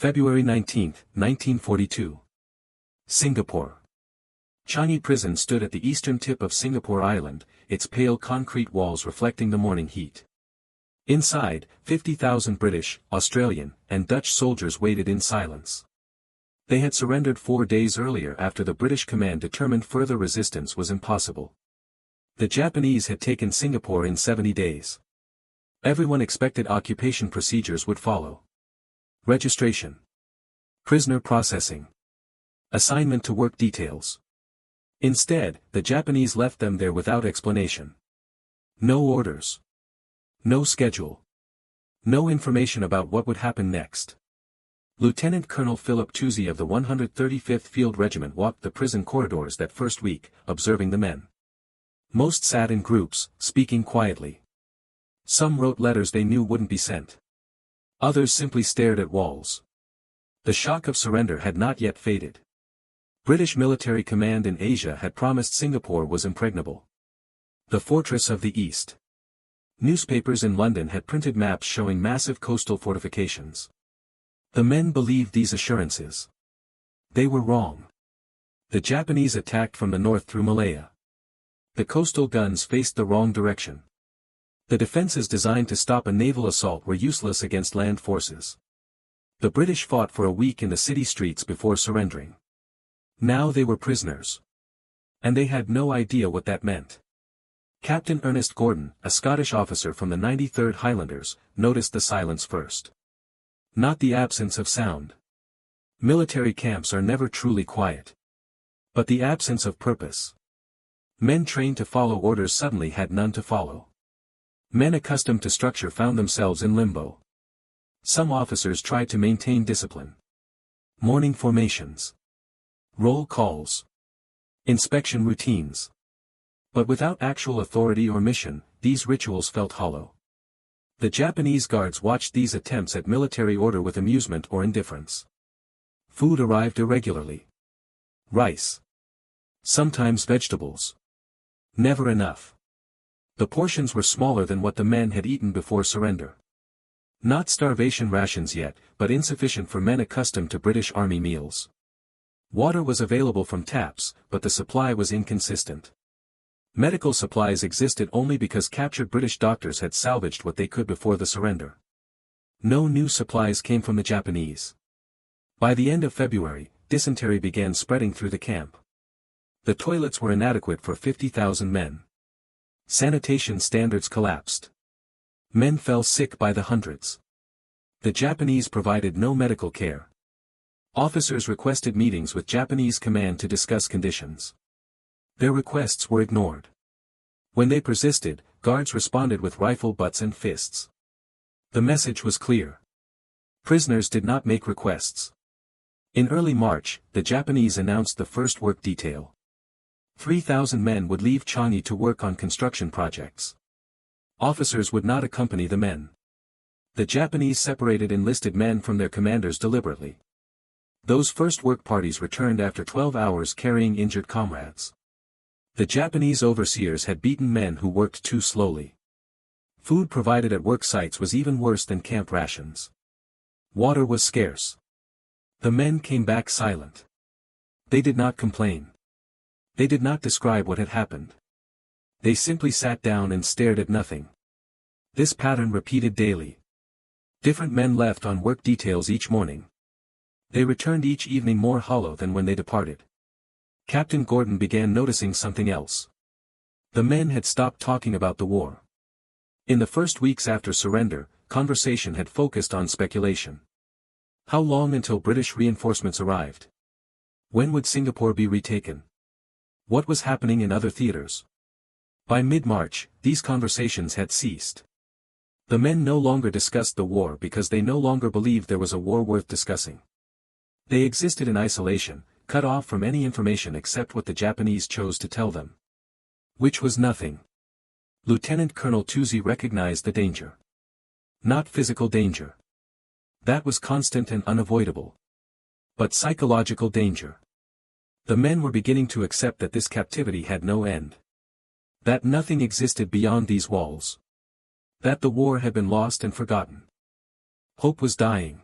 February 19, 1942. Singapore. Changi Prison stood at the eastern tip of Singapore Island, its pale concrete walls reflecting the morning heat. Inside, 50,000 British, Australian, and Dutch soldiers waited in silence. They had surrendered 4 days earlier after the British command determined further resistance was impossible. The Japanese had taken Singapore in 70 days. Everyone expected occupation procedures would follow. Registration. Prisoner processing. Assignment to work details. Instead, the Japanese left them there without explanation. No orders. No schedule. No information about what would happen next. Lieutenant Colonel Philip Toosey of the 135th Field Regiment walked the prison corridors that first week, observing the men. Most sat in groups, speaking quietly. Some wrote letters they knew wouldn't be sent. Others simply stared at walls. The shock of surrender had not yet faded. British military command in Asia had promised Singapore was impregnable. The fortress of the East. Newspapers in London had printed maps showing massive coastal fortifications. The men believed these assurances. They were wrong. The Japanese attacked from the north through Malaya. The coastal guns faced the wrong direction. The defenses designed to stop a naval assault were useless against land forces. The British fought for a week in the city streets before surrendering. Now they were prisoners. And they had no idea what that meant. Captain Ernest Gordon, a Scottish officer from the 93rd Highlanders, noticed the silence first. Not the absence of sound. Military camps are never truly quiet. But the absence of purpose. Men trained to follow orders suddenly had none to follow. Men accustomed to structure found themselves in limbo. Some officers tried to maintain discipline. Morning formations. Roll calls. Inspection routines. But without actual authority or mission, these rituals felt hollow. The Japanese guards watched these attempts at military order with amusement or indifference. Food arrived irregularly. Rice. Sometimes vegetables. Never enough. The portions were smaller than what the men had eaten before surrender. Not starvation rations yet, but insufficient for men accustomed to British Army meals. Water was available from taps, but the supply was inconsistent. Medical supplies existed only because captured British doctors had salvaged what they could before the surrender. No new supplies came from the Japanese. By the end of February, dysentery began spreading through the camp. The toilets were inadequate for 50,000 men. Sanitation standards collapsed. Men fell sick by the hundreds. The Japanese provided no medical care. Officers requested meetings with Japanese command to discuss conditions. Their requests were ignored. When they persisted, guards responded with rifle butts and fists. The message was clear. Prisoners did not make requests. In early March, the Japanese announced the first work detail. 3,000 men would leave Changi to work on construction projects. Officers would not accompany the men. The Japanese separated enlisted men from their commanders deliberately. Those first work parties returned after 12 hours carrying injured comrades. The Japanese overseers had beaten men who worked too slowly. Food provided at work sites was even worse than camp rations. Water was scarce. The men came back silent. They did not complain. They did not describe what had happened. They simply sat down and stared at nothing. This pattern repeated daily. Different men left on work details each morning. They returned each evening more hollow than when they departed. Captain Gordon began noticing something else. The men had stopped talking about the war. In the first weeks after surrender, conversation had focused on speculation. How long until British reinforcements arrived? When would Singapore be retaken? What was happening in other theaters? By mid-March, these conversations had ceased. The men no longer discussed the war because they no longer believed there was a war worth discussing. They existed in isolation, cut off from any information except what the Japanese chose to tell them. Which was nothing. Lieutenant Colonel Toosey recognized the danger. Not physical danger. That was constant and unavoidable. But psychological danger. The men were beginning to accept that this captivity had no end. That nothing existed beyond these walls. That the war had been lost and forgotten. Hope was dying.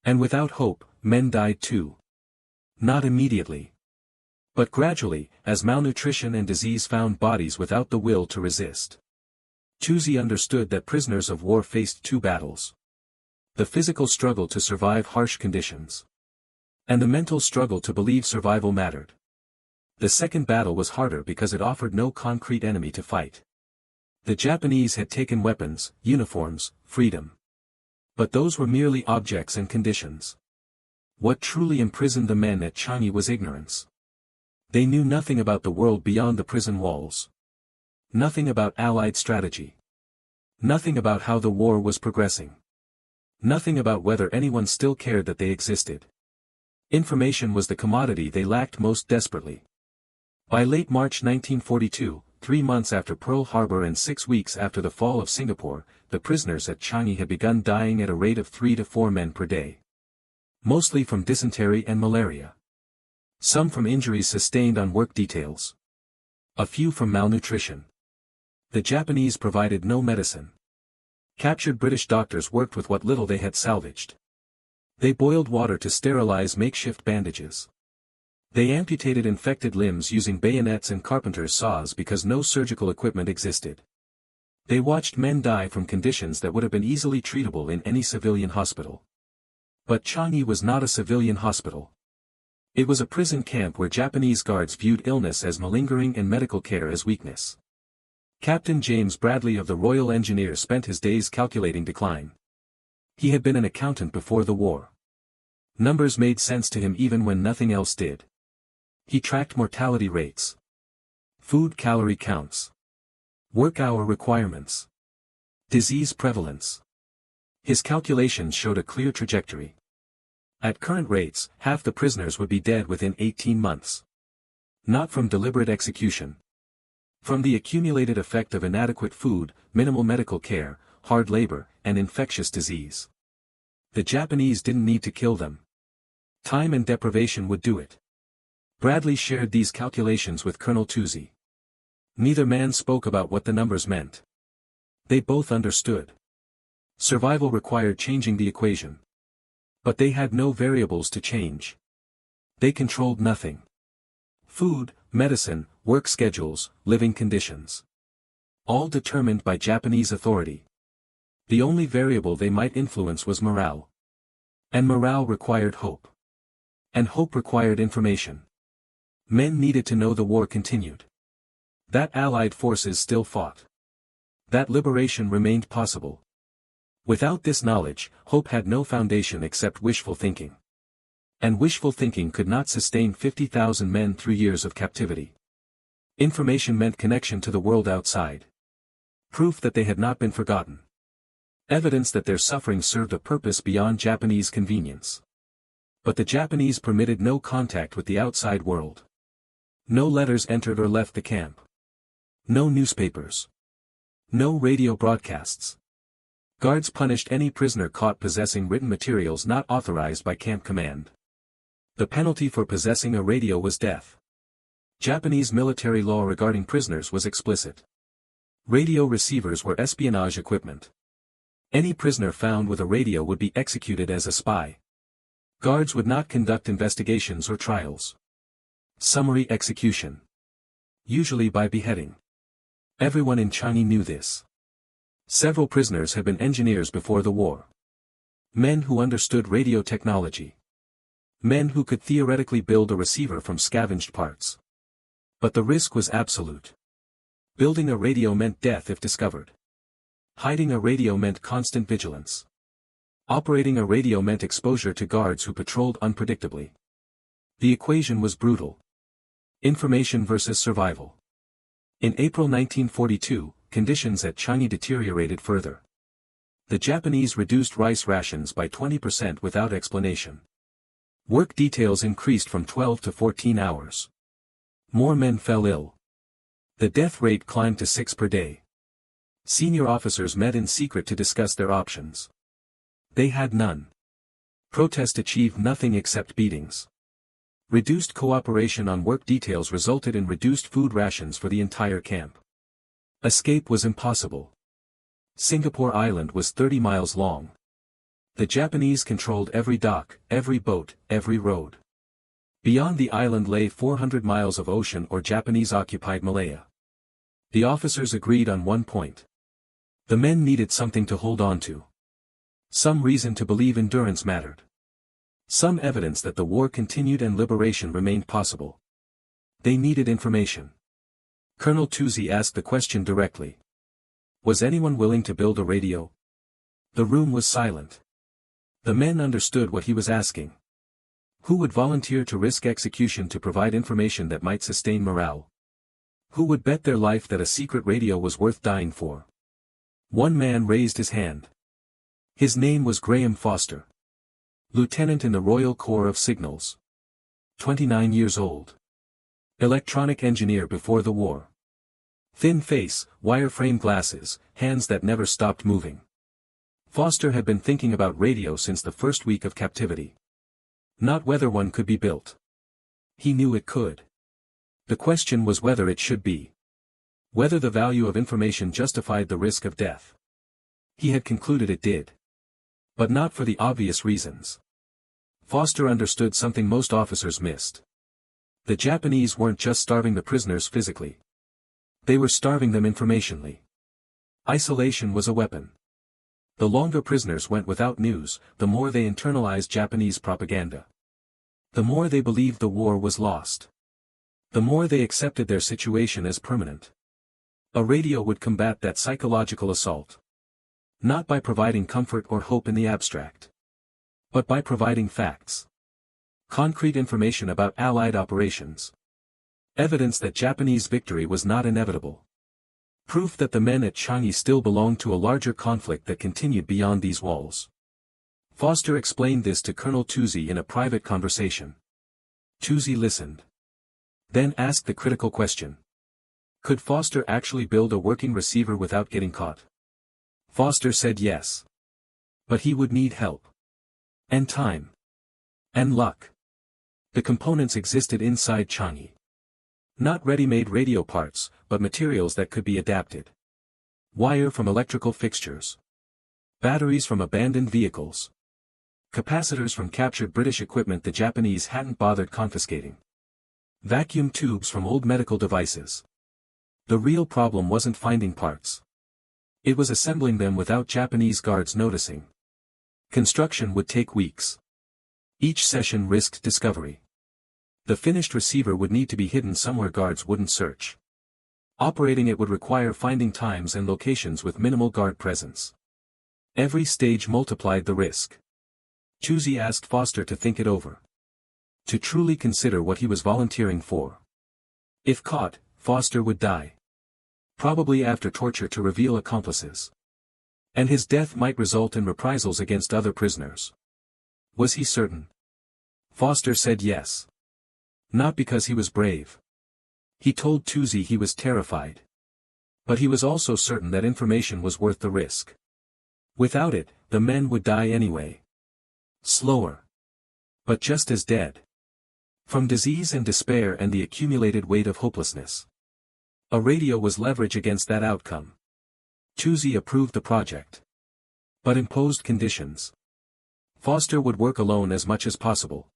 And without hope, men died too. Not immediately. But gradually, as malnutrition and disease found bodies without the will to resist. Chuzi understood that prisoners of war faced two battles. The physical struggle to survive harsh conditions. And the mental struggle to believe survival mattered. The second battle was harder because it offered no concrete enemy to fight. The Japanese had taken weapons, uniforms, freedom. But those were merely objects and conditions. What truly imprisoned the men at Changi was ignorance. They knew nothing about the world beyond the prison walls. Nothing about Allied strategy. Nothing about how the war was progressing. Nothing about whether anyone still cared that they existed. Information was the commodity they lacked most desperately. By late March 1942, 3 months after Pearl Harbor and 6 weeks after the fall of Singapore, the prisoners at Changi had begun dying at a rate of 3 to 4 men per day. Mostly from dysentery and malaria. Some from injuries sustained on work details. A few from malnutrition. The Japanese provided no medicine. Captured British doctors worked with what little they had salvaged. They boiled water to sterilize makeshift bandages. They amputated infected limbs using bayonets and carpenter's saws because no surgical equipment existed. They watched men die from conditions that would have been easily treatable in any civilian hospital. But Changi was not a civilian hospital. It was a prison camp where Japanese guards viewed illness as malingering and medical care as weakness. Captain James Bradley of the Royal Engineers spent his days calculating decline. He had been an accountant before the war. Numbers made sense to him even when nothing else did. He tracked mortality rates. Food calorie counts. Work hour requirements. Disease prevalence. His calculations showed a clear trajectory. At current rates, half the prisoners would be dead within 18 months. Not from deliberate execution. From the accumulated effect of inadequate food, minimal medical care, hard labor, and infectious disease. The Japanese didn't need to kill them. Time and deprivation would do it. Bradley shared these calculations with Colonel Chuzi. Neither man spoke about what the numbers meant. They both understood. Survival required changing the equation. But they had no variables to change. They controlled nothing. Food, medicine, work schedules, living conditions. All determined by Japanese authority. The only variable they might influence was morale. And morale required hope. And hope required information. Men needed to know the war continued. That Allied forces still fought. That liberation remained possible. Without this knowledge, hope had no foundation except wishful thinking. And wishful thinking could not sustain 50,000 men through years of captivity. Information meant connection to the world outside. Proof that they had not been forgotten. Evidence that their suffering served a purpose beyond Japanese convenience. But the Japanese permitted no contact with the outside world. No letters entered or left the camp. No newspapers. No radio broadcasts. Guards punished any prisoner caught possessing written materials not authorized by camp command. The penalty for possessing a radio was death. Japanese military law regarding prisoners was explicit. Radio receivers were espionage equipment. Any prisoner found with a radio would be executed as a spy. Guards would not conduct investigations or trials. Summary execution. Usually by beheading. Everyone in Changi knew this. Several prisoners had been engineers before the war. Men who understood radio technology. Men who could theoretically build a receiver from scavenged parts. But the risk was absolute. Building a radio meant death if discovered. Hiding a radio meant constant vigilance. Operating a radio meant exposure to guards who patrolled unpredictably. The equation was brutal. Information versus survival. In April 1942, conditions at Changi deteriorated further. The Japanese reduced rice rations by 20% without explanation. Work details increased from 12 to 14 hours. More men fell ill. The death rate climbed to 6 per day. Senior officers met in secret to discuss their options. They had none. Protest achieved nothing except beatings. Reduced cooperation on work details resulted in reduced food rations for the entire camp. Escape was impossible. Singapore Island was 30 miles long. The Japanese controlled every dock, every boat, every road. Beyond the island lay 400 miles of ocean or Japanese-occupied Malaya. The officers agreed on one point. The men needed something to hold on to. Some reason to believe endurance mattered. Some evidence that the war continued and liberation remained possible. They needed information. Colonel Tuzi asked the question directly. Was anyone willing to build a radio? The room was silent. The men understood what he was asking. Who would volunteer to risk execution to provide information that might sustain morale? Who would bet their life that a secret radio was worth dying for? One man raised his hand. His name was Graham Foster. Lieutenant in the Royal Corps of Signals. 29 years old. Electronic engineer before the war. Thin face, wireframe glasses, hands that never stopped moving. Foster had been thinking about radio since the first week of captivity. Not whether one could be built. He knew it could. The question was whether it should be. Whether the value of information justified the risk of death. He had concluded it did. But not for the obvious reasons. Foster understood something most officers missed. The Japanese weren't just starving the prisoners physically. They were starving them informationally. Isolation was a weapon. The longer prisoners went without news, the more they internalized Japanese propaganda. The more they believed the war was lost. The more they accepted their situation as permanent. A radio would combat that psychological assault. Not by providing comfort or hope in the abstract. But by providing facts. Concrete information about Allied operations. Evidence that Japanese victory was not inevitable. Proof that the men at Changi still belonged to a larger conflict that continued beyond these walls. Foster explained this to Colonel Tuzi in a private conversation. Tuzi listened. Then asked the critical question. Could Foster actually build a working receiver without getting caught? Foster said yes. But he would need help. And time. And luck. The components existed inside Changi. Not ready-made radio parts, but materials that could be adapted. Wire from electrical fixtures. Batteries from abandoned vehicles. Capacitors from captured British equipment the Japanese hadn't bothered confiscating. Vacuum tubes from old medical devices. The real problem wasn't finding parts. It was assembling them without Japanese guards noticing. Construction would take weeks. Each session risked discovery. The finished receiver would need to be hidden somewhere guards wouldn't search. Operating it would require finding times and locations with minimal guard presence. Every stage multiplied the risk. Tuzi asked Foster to think it over. To truly consider what he was volunteering for. If caught, Foster would die. Probably after torture to reveal accomplices. And his death might result in reprisals against other prisoners. Was he certain? Foster said yes. Not because he was brave. He told Tuzi he was terrified. But he was also certain that information was worth the risk. Without it, the men would die anyway. Slower. But just as dead. From disease and despair and the accumulated weight of hopelessness. A radio was leverage against that outcome. Tuzi approved the project. But imposed conditions. Foster would work alone as much as possible.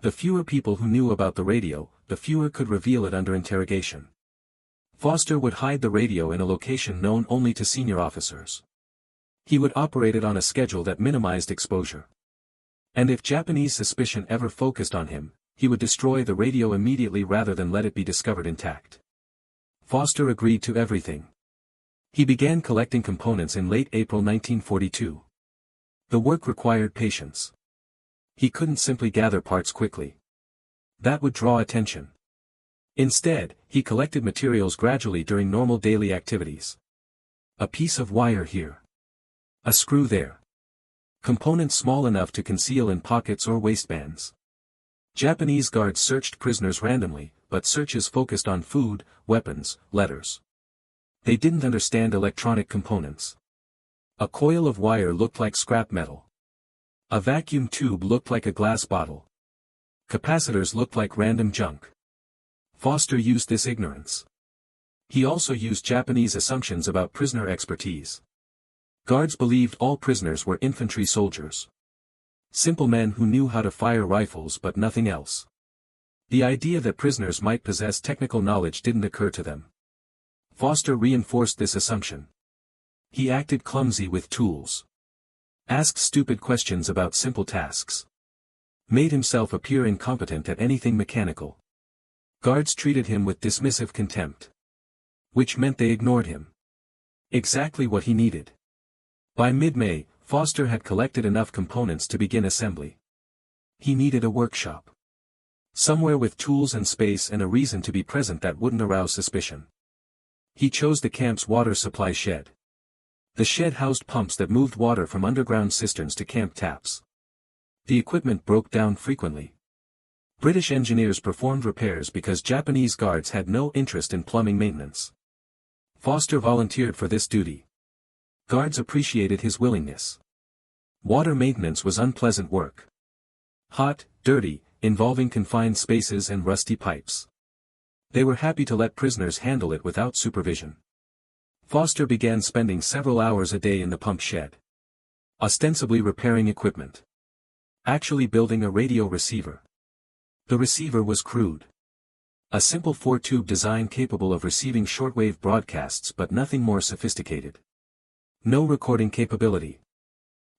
The fewer people who knew about the radio, the fewer could reveal it under interrogation. Foster would hide the radio in a location known only to senior officers. He would operate it on a schedule that minimized exposure. And if Japanese suspicion ever focused on him, he would destroy the radio immediately rather than let it be discovered intact. Foster agreed to everything. He began collecting components in late April 1942. The work required patience. He couldn't simply gather parts quickly. That would draw attention. Instead, he collected materials gradually during normal daily activities. A piece of wire here. A screw there. Components small enough to conceal in pockets or waistbands. Japanese guards searched prisoners randomly, but searches focused on food, weapons, letters. They didn't understand electronic components. A coil of wire looked like scrap metal. A vacuum tube looked like a glass bottle. Capacitors looked like random junk. Foster used this ignorance. He also used Japanese assumptions about prisoner expertise. Guards believed all prisoners were infantry soldiers. Simple men who knew how to fire rifles but nothing else. The idea that prisoners might possess technical knowledge didn't occur to them. Foster reinforced this assumption. He acted clumsy with tools. Asked stupid questions about simple tasks. Made himself appear incompetent at anything mechanical. Guards treated him with dismissive contempt. Which meant they ignored him. Exactly what he needed. By mid-May, Foster had collected enough components to begin assembly. He needed a workshop. Somewhere with tools and space and a reason to be present that wouldn't arouse suspicion. He chose the camp's water supply shed. The shed housed pumps that moved water from underground cisterns to camp taps. The equipment broke down frequently. British engineers performed repairs because Japanese guards had no interest in plumbing maintenance. Foster volunteered for this duty. Guards appreciated his willingness. Water maintenance was unpleasant work. Hot, dirty, involving confined spaces and rusty pipes. They were happy to let prisoners handle it without supervision. Foster began spending several hours a day in the pump shed. Ostensibly repairing equipment. Actually building a radio receiver. The receiver was crude. A simple 4-tube design capable of receiving shortwave broadcasts but nothing more sophisticated. No recording capability.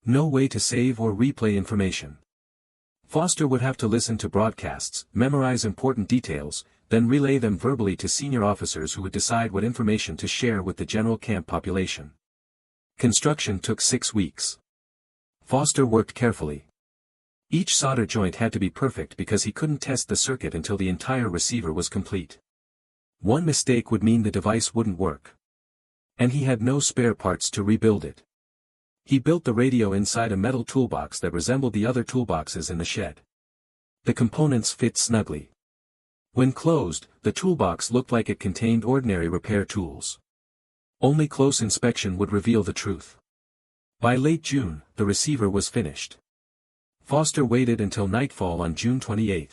No way to save or replay information. Foster would have to listen to broadcasts, memorize important details, then relay them verbally to senior officers who would decide what information to share with the general camp population. Construction took 6 weeks. Foster worked carefully. Each solder joint had to be perfect because he couldn't test the circuit until the entire receiver was complete. One mistake would mean the device wouldn't work. And he had no spare parts to rebuild it. He built the radio inside a metal toolbox that resembled the other toolboxes in the shed. The components fit snugly. When closed, the toolbox looked like it contained ordinary repair tools. Only close inspection would reveal the truth. By late June, the receiver was finished. Foster waited until nightfall on June 28.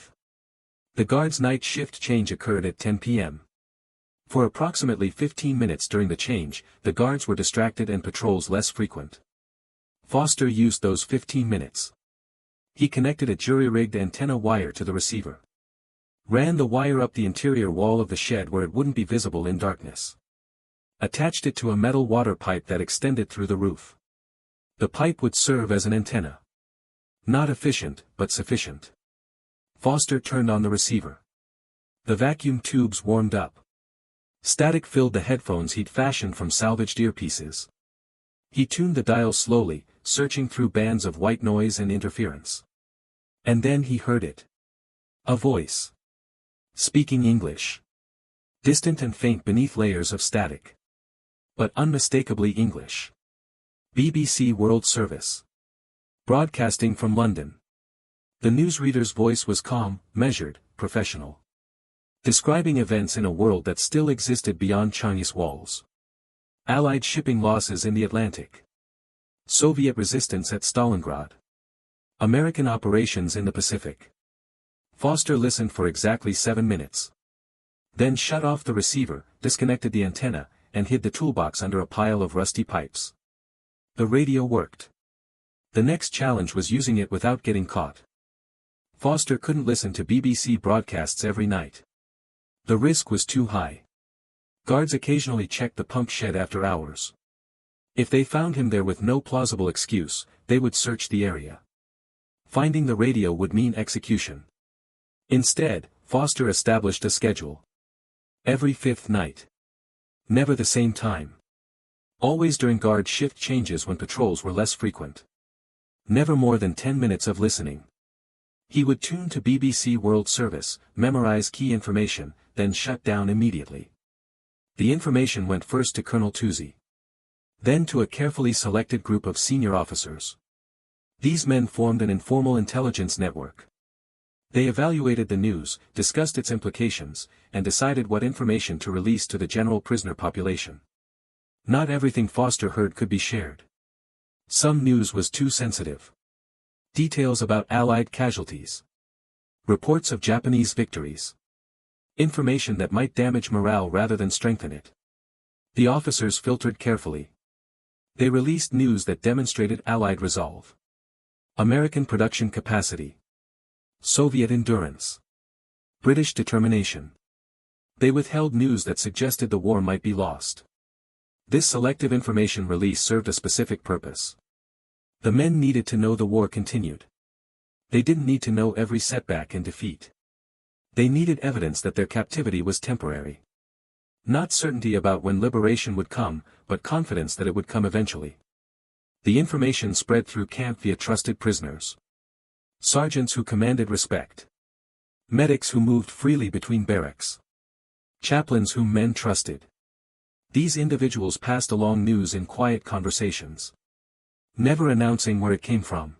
The guard's night shift change occurred at 10 p.m. For approximately 15 minutes during the change, the guards were distracted and patrols less frequent. Foster used those 15 minutes. He connected a jury-rigged antenna wire to the receiver. Ran the wire up the interior wall of the shed where it wouldn't be visible in darkness. Attached it to a metal water pipe that extended through the roof. The pipe would serve as an antenna. Not efficient, but sufficient. Foster turned on the receiver. The vacuum tubes warmed up. Static filled the headphones he'd fashioned from salvaged earpieces. He tuned the dial slowly, searching through bands of white noise and interference. And then he heard it. A voice. Speaking English. Distant and faint beneath layers of static. But unmistakably English. BBC World Service. Broadcasting from London. The newsreader's voice was calm, measured, professional. Describing events in a world that still existed beyond Changi's walls. Allied shipping losses in the Atlantic. Soviet resistance at Stalingrad. American operations in the Pacific. Foster listened for exactly 7 minutes. Then shut off the receiver, disconnected the antenna, and hid the toolbox under a pile of rusty pipes. The radio worked. The next challenge was using it without getting caught. Foster couldn't listen to BBC broadcasts every night. The risk was too high. Guards occasionally checked the pump shed after hours. If they found him there with no plausible excuse, they would search the area. Finding the radio would mean execution. Instead, Foster established a schedule. Every 5th night. Never the same time. Always during guard shift changes when patrols were less frequent. Never more than 10 minutes of listening. He would tune to BBC World Service, memorize key information, then shut down immediately. The information went first to Colonel Tuzzi. Then to a carefully selected group of senior officers. These men formed an informal intelligence network. They evaluated the news, discussed its implications, and decided what information to release to the general prisoner population. Not everything Foster heard could be shared. Some news was too sensitive. Details about Allied casualties. Reports of Japanese victories. Information that might damage morale rather than strengthen it. The officers filtered carefully. They released news that demonstrated Allied resolve, American production capacity, Soviet endurance, British determination. They withheld news that suggested the war might be lost. This selective information release served a specific purpose. The men needed to know the war continued. They didn't need to know every setback and defeat. They needed evidence that their captivity was temporary. Not certainty about when liberation would come, but confidence that it would come eventually. The information spread through camp via trusted prisoners, sergeants who commanded respect, medics who moved freely between barracks, chaplains whom men trusted. These individuals passed along news in quiet conversations, never announcing where it came from,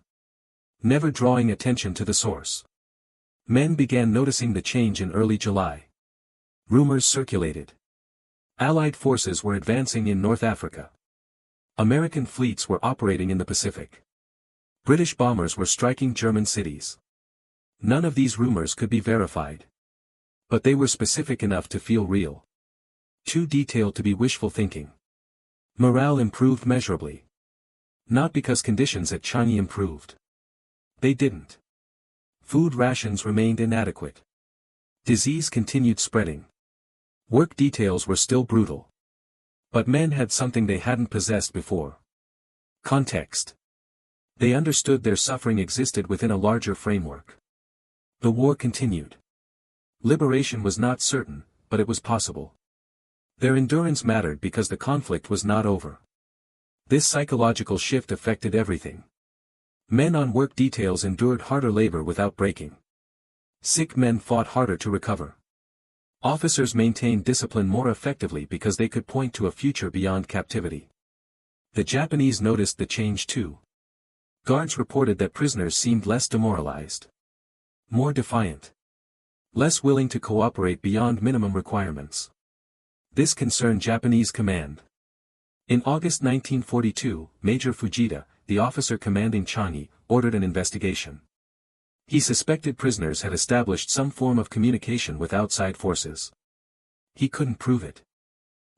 never drawing attention to the source. Men began noticing the change in early July. Rumors circulated. Allied forces were advancing in North Africa. American fleets were operating in the Pacific. British bombers were striking German cities. None of these rumors could be verified. But they were specific enough to feel real. Too detailed to be wishful thinking. Morale improved measurably. Not because conditions at Changi improved. They didn't. Food rations remained inadequate. Disease continued spreading. Work details were still brutal. But men had something they hadn't possessed before. Context. They understood their suffering existed within a larger framework. The war continued. Liberation was not certain, but it was possible. Their endurance mattered because the conflict was not over. This psychological shift affected everything. Men on work details endured harder labor without breaking. Sick men fought harder to recover. Officers maintained discipline more effectively because they could point to a future beyond captivity. The Japanese noticed the change too. Guards reported that prisoners seemed less demoralized, more defiant, less willing to cooperate beyond minimum requirements. This concerned Japanese command. In August 1942, Major Fujita, the officer commanding Changi, ordered an investigation. He suspected prisoners had established some form of communication with outside forces. He couldn't prove it.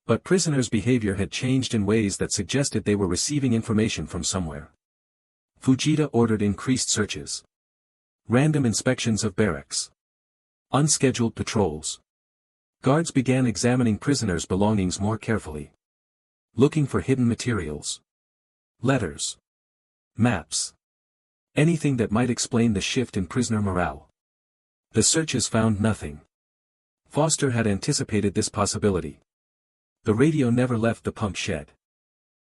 But prisoners' behavior had changed in ways that suggested they were receiving information from somewhere. Fujita ordered increased searches, random inspections of barracks, unscheduled patrols. Guards began examining prisoners' belongings more carefully, looking for hidden materials, letters, maps, anything that might explain the shift in prisoner morale. The searches found nothing. Foster had anticipated this possibility. The radio never left the pump shed.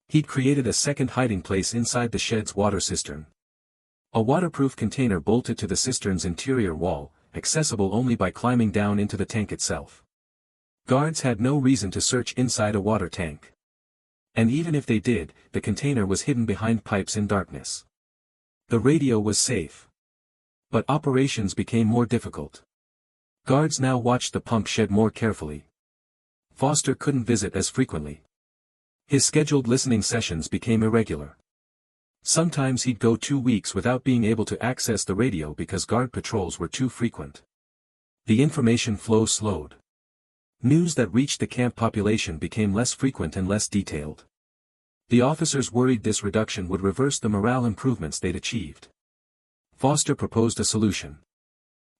He'd created a second hiding place inside the shed's water cistern. A waterproof container bolted to the cistern's interior wall, accessible only by climbing down into the tank itself. Guards had no reason to search inside a water tank. And even if they did, the container was hidden behind pipes in darkness. The radio was safe. But operations became more difficult. Guards now watched the pump shed more carefully. Foster couldn't visit as frequently. His scheduled listening sessions became irregular. Sometimes he'd go 2 weeks without being able to access the radio because guard patrols were too frequent. The information flow slowed. News that reached the camp population became less frequent and less detailed. The officers worried this reduction would reverse the morale improvements they'd achieved. Foster proposed a solution.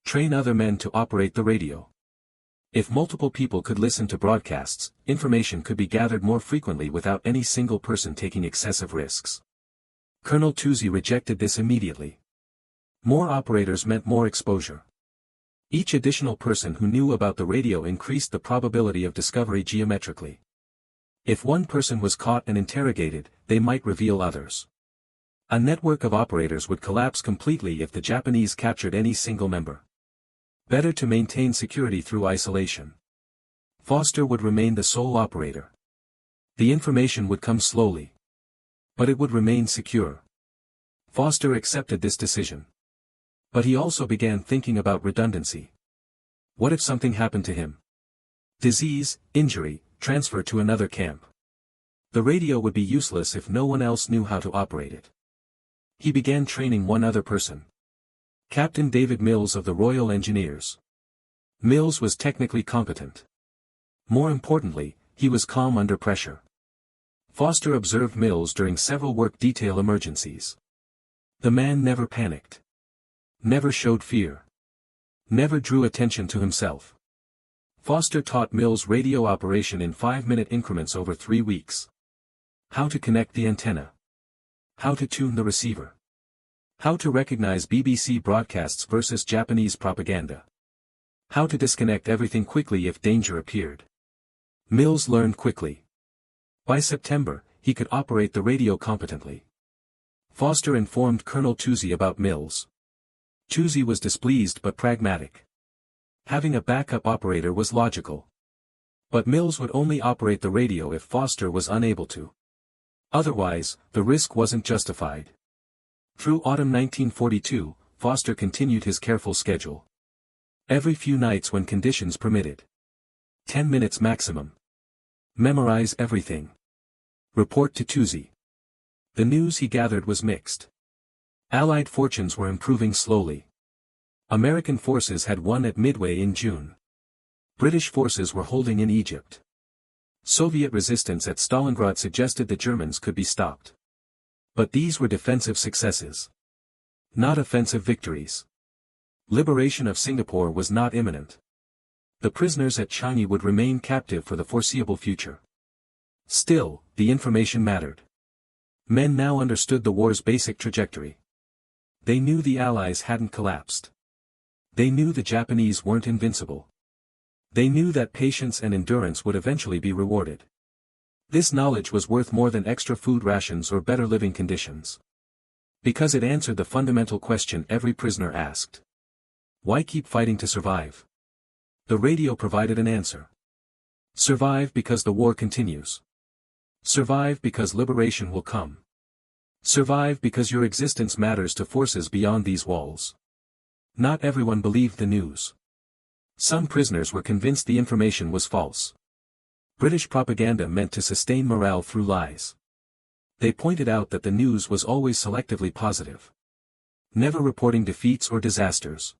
Train other men to operate the radio. If multiple people could listen to broadcasts, information could be gathered more frequently without any single person taking excessive risks. Colonel Tuzi rejected this immediately. More operators meant more exposure. Each additional person who knew about the radio increased the probability of discovery geometrically. If one person was caught and interrogated, they might reveal others. A network of operators would collapse completely if the Japanese captured any single member. Better to maintain security through isolation. Foster would remain the sole operator. The information would come slowly. But it would remain secure. Foster accepted this decision. But he also began thinking about redundancy. What if something happened to him? Disease, injury, transfer to another camp. The radio would be useless if no one else knew how to operate it. He began training one other person. Captain David Mills of the Royal Engineers. Mills was technically competent. More importantly, he was calm under pressure. Foster observed Mills during several work detail emergencies. The man never panicked. Never showed fear. Never drew attention to himself. Foster taught Mills radio operation in 5-minute increments over 3 weeks. How to connect the antenna. How to tune the receiver. How to recognize BBC broadcasts versus Japanese propaganda. How to disconnect everything quickly if danger appeared. Mills learned quickly. By September, he could operate the radio competently. Foster informed Colonel Toosey about Mills. Toosey was displeased but pragmatic. Having a backup operator was logical. But Mills would only operate the radio if Foster was unable to. Otherwise, the risk wasn't justified. Through autumn 1942, Foster continued his careful schedule. Every few nights when conditions permitted. 10 minutes maximum. Memorize everything. Report to Toosey. The news he gathered was mixed. Allied fortunes were improving slowly. American forces had won at Midway in June. British forces were holding in Egypt. Soviet resistance at Stalingrad suggested the Germans could be stopped. But these were defensive successes. Not offensive victories. Liberation of Singapore was not imminent. The prisoners at Changi would remain captive for the foreseeable future. Still, the information mattered. Men now understood the war's basic trajectory. They knew the Allies hadn't collapsed. They knew the Japanese weren't invincible. They knew that patience and endurance would eventually be rewarded. This knowledge was worth more than extra food rations or better living conditions. Because it answered the fundamental question every prisoner asked. Why keep fighting to survive? The radio provided an answer. Survive because the war continues. Survive because liberation will come. Survive because your existence matters to forces beyond these walls. Not everyone believed the news. Some prisoners were convinced the information was false. British propaganda meant to sustain morale through lies. They pointed out that the news was always selectively positive. Never reporting defeats or disasters.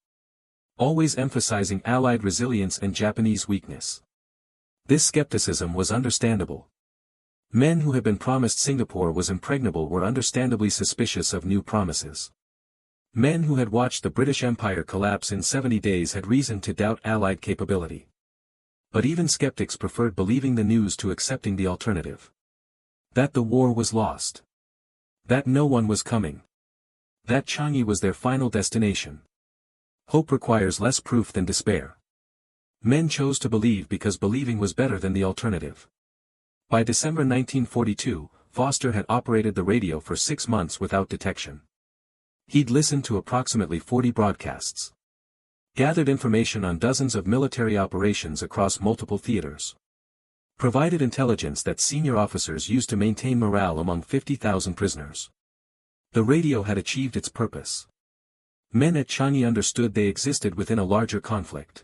Always emphasizing Allied resilience and Japanese weakness. This skepticism was understandable. Men who had been promised Singapore was impregnable were understandably suspicious of new promises. Men who had watched the British Empire collapse in 70 days had reason to doubt Allied capability. But even skeptics preferred believing the news to accepting the alternative. That the war was lost. That no one was coming. That Changi was their final destination. Hope requires less proof than despair. Men chose to believe because believing was better than the alternative. By December 1942, Foster had operated the radio for 6 months without detection. He'd listened to approximately 40 broadcasts. Gathered information on dozens of military operations across multiple theaters. Provided intelligence that senior officers used to maintain morale among 50,000 prisoners. The radio had achieved its purpose. Men at Changi understood they existed within a larger conflict.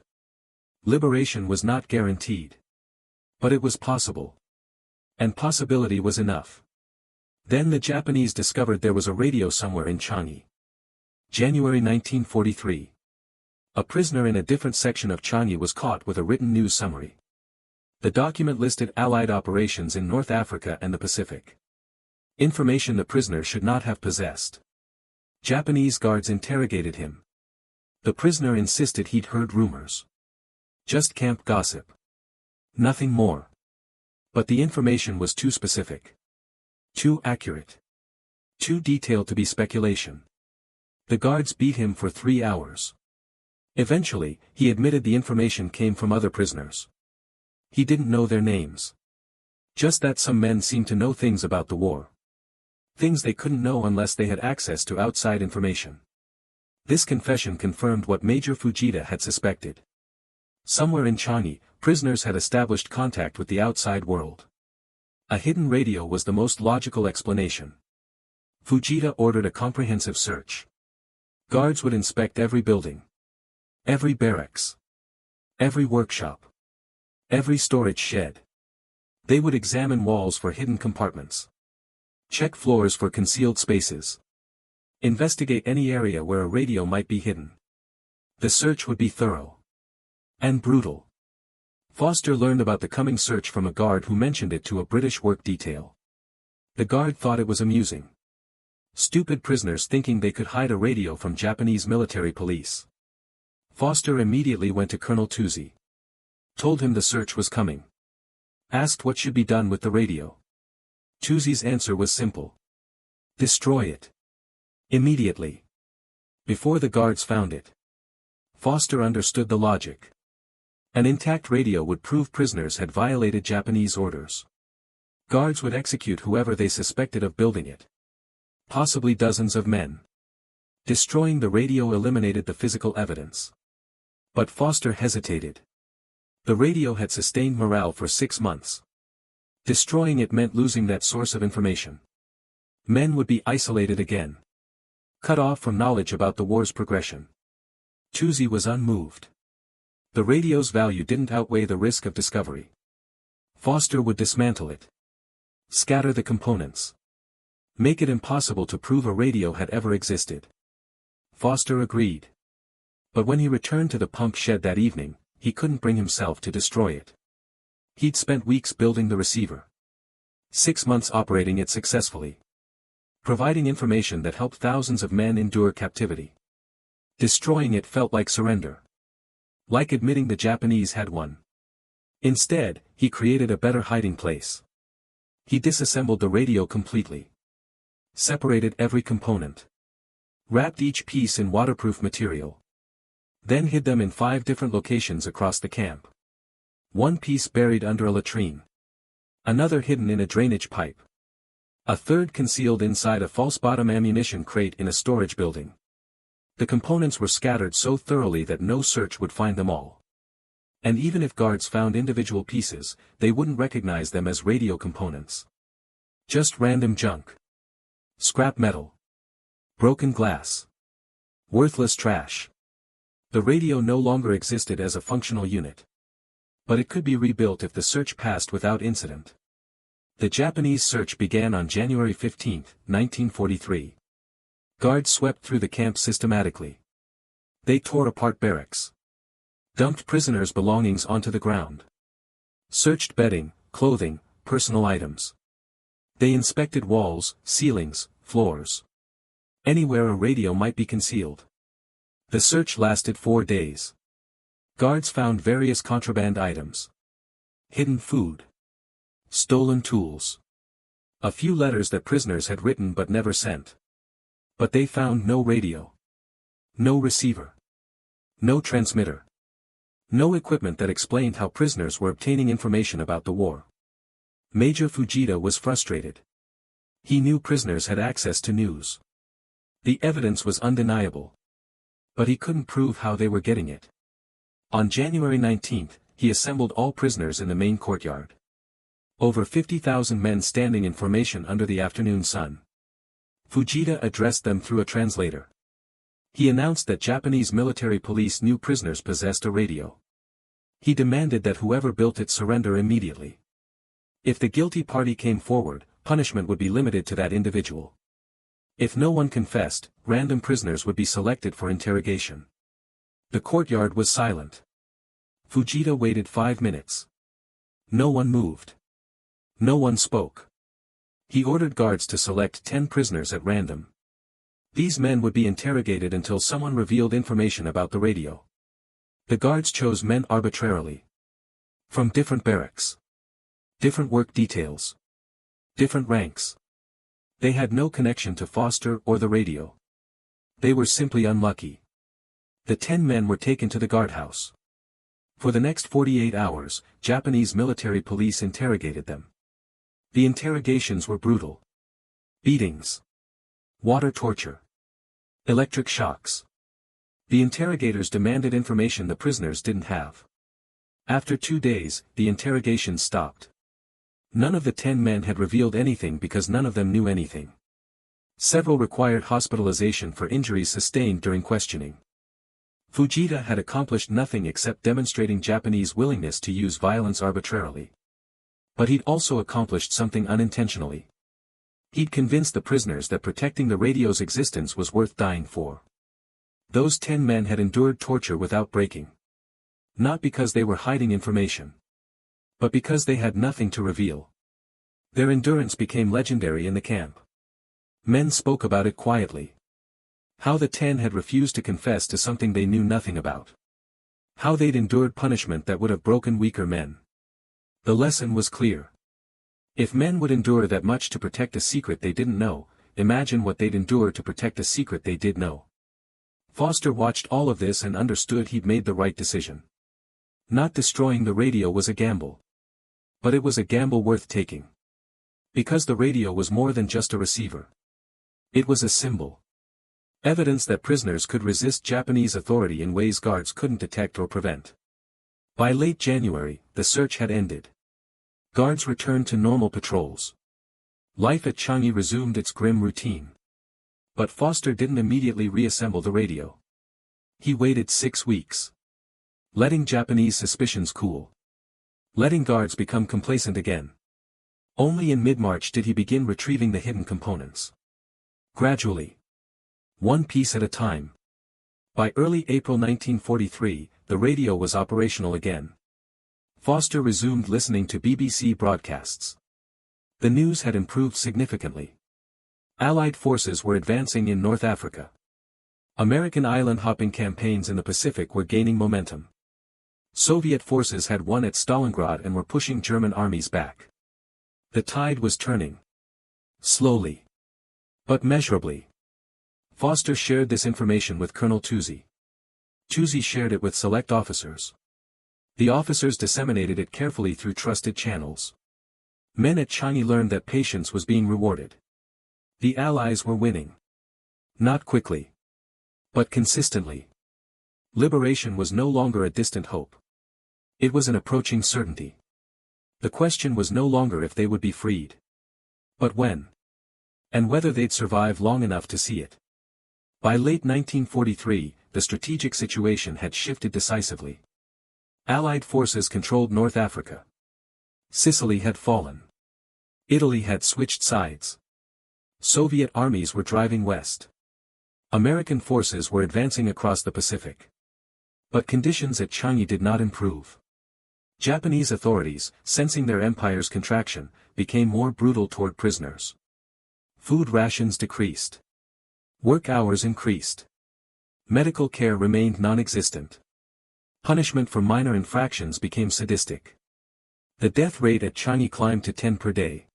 Liberation was not guaranteed. But it was possible. And possibility was enough. Then the Japanese discovered there was a radio somewhere in Changi. January 1943. A prisoner in a different section of Changi was caught with a written news summary. The document listed Allied operations in North Africa and the Pacific. Information the prisoner should not have possessed. Japanese guards interrogated him. The prisoner insisted he'd heard rumors. Just camp gossip. Nothing more. But the information was too specific. Too accurate. Too detailed to be speculation. The guards beat him for 3 hours. Eventually, he admitted the information came from other prisoners. He didn't know their names. Just that some men seemed to know things about the war. Things they couldn't know unless they had access to outside information. This confession confirmed what Major Fujita had suspected. Somewhere in Changi, prisoners had established contact with the outside world. A hidden radio was the most logical explanation. Fujita ordered a comprehensive search. Guards would inspect every building. Every barracks. Every workshop. Every storage shed. They would examine walls for hidden compartments. Check floors for concealed spaces. Investigate any area where a radio might be hidden. The search would be thorough. And brutal. Foster learned about the coming search from a guard who mentioned it to a British work detail. The guard thought it was amusing. Stupid prisoners thinking they could hide a radio from Japanese military police. Foster immediately went to Colonel Tuzi. Told him the search was coming. Asked what should be done with the radio. Tuzi's answer was simple. Destroy it. Immediately. Before the guards found it. Foster understood the logic. An intact radio would prove prisoners had violated Japanese orders. Guards would execute whoever they suspected of building it. Possibly dozens of men. Destroying the radio eliminated the physical evidence. But Foster hesitated. The radio had sustained morale for 6 months. Destroying it meant losing that source of information. Men would be isolated again. Cut off from knowledge about the war's progression. Tuzi was unmoved. The radio's value didn't outweigh the risk of discovery. Foster would dismantle it. Scatter the components. Make it impossible to prove a radio had ever existed. Foster agreed. But when he returned to the pump shed that evening, he couldn't bring himself to destroy it. He'd spent weeks building the receiver. 6 months operating it successfully. Providing information that helped thousands of men endure captivity. Destroying it felt like surrender. Like admitting the Japanese had won. Instead, he created a better hiding place. He disassembled the radio completely. Separated every component. Wrapped each piece in waterproof material. Then hid them in 5 different locations across the camp. One piece buried under a latrine. Another hidden in a drainage pipe. A third concealed inside a false-bottom ammunition crate in a storage building. The components were scattered so thoroughly that no search would find them all. And even if guards found individual pieces, they wouldn't recognize them as radio components. Just random junk. Scrap metal. Broken glass. Worthless trash. The radio no longer existed as a functional unit. But it could be rebuilt if the search passed without incident. The Japanese search began on January 15, 1943. Guards swept through the camp systematically. They tore apart barracks. Dumped prisoners' belongings onto the ground. Searched bedding, clothing, personal items. They inspected walls, ceilings, floors. Anywhere a radio might be concealed. The search lasted 4 days. Guards found various contraband items. Hidden food. Stolen tools. A few letters that prisoners had written but never sent. But they found no radio. No receiver. No transmitter. No equipment that explained how prisoners were obtaining information about the war. Major Fujita was frustrated. He knew prisoners had access to news. The evidence was undeniable. But he couldn't prove how they were getting it. On January 19, he assembled all prisoners in the main courtyard. Over 50,000 men standing in formation under the afternoon sun. Fujita addressed them through a translator. He announced that Japanese military police knew prisoners possessed a radio. He demanded that whoever built it surrender immediately. If the guilty party came forward, punishment would be limited to that individual. If no one confessed, random prisoners would be selected for interrogation. The courtyard was silent. Fujita waited 5 minutes. No one moved. No one spoke. He ordered guards to select 10 prisoners at random. These men would be interrogated until someone revealed information about the radio. The guards chose men arbitrarily. From different barracks. Different work details. Different ranks. They had no connection to Foster or the radio. They were simply unlucky. The 10 men were taken to the guardhouse. For the next 48 hours, Japanese military police interrogated them. The interrogations were brutal. Beatings. Water torture. Electric shocks. The interrogators demanded information the prisoners didn't have. After 2 days, the interrogations stopped. None of the 10 men had revealed anything because none of them knew anything. Several required hospitalization for injuries sustained during questioning. Fujita had accomplished nothing except demonstrating Japanese willingness to use violence arbitrarily. But he'd also accomplished something unintentionally. He'd convinced the prisoners that protecting the radio's existence was worth dying for. Those 10 men had endured torture without breaking. Not because they were hiding information. But because they had nothing to reveal. Their endurance became legendary in the camp. Men spoke about it quietly. How the 10 had refused to confess to something they knew nothing about. How they'd endured punishment that would have broken weaker men. The lesson was clear. If men would endure that much to protect a secret they didn't know, imagine what they'd endure to protect a secret they did know. Foster watched all of this and understood he'd made the right decision. Not destroying the radio was a gamble. But it was a gamble worth taking. Because the radio was more than just a receiver. It was a symbol. Evidence that prisoners could resist Japanese authority in ways guards couldn't detect or prevent. By late January, the search had ended. Guards returned to normal patrols. Life at Changi resumed its grim routine. But Foster didn't immediately reassemble the radio. He waited 6 weeks. Letting Japanese suspicions cool. Letting guards become complacent again. Only in mid-March did he begin retrieving the hidden components. Gradually. One piece at a time. By early April 1943, the radio was operational again. Foster resumed listening to BBC broadcasts. The news had improved significantly. Allied forces were advancing in North Africa. American island-hopping campaigns in the Pacific were gaining momentum. Soviet forces had won at Stalingrad and were pushing German armies back. The tide was turning. Slowly. But measurably. Foster shared this information with Colonel Toozy. Toozy shared it with select officers. The officers disseminated it carefully through trusted channels. Men at Changi learned that patience was being rewarded. The Allies were winning. Not quickly. But consistently. Liberation was no longer a distant hope. It was an approaching certainty. The question was no longer if they would be freed. But when. And whether they'd survive long enough to see it. By late 1943, the strategic situation had shifted decisively. Allied forces controlled North Africa. Sicily had fallen. Italy had switched sides. Soviet armies were driving west. American forces were advancing across the Pacific. But conditions at Changi did not improve. Japanese authorities, sensing their empire's contraction, became more brutal toward prisoners. Food rations decreased. Work hours increased. Medical care remained non-existent. Punishment for minor infractions became sadistic. The death rate at Changi climbed to 10 per day.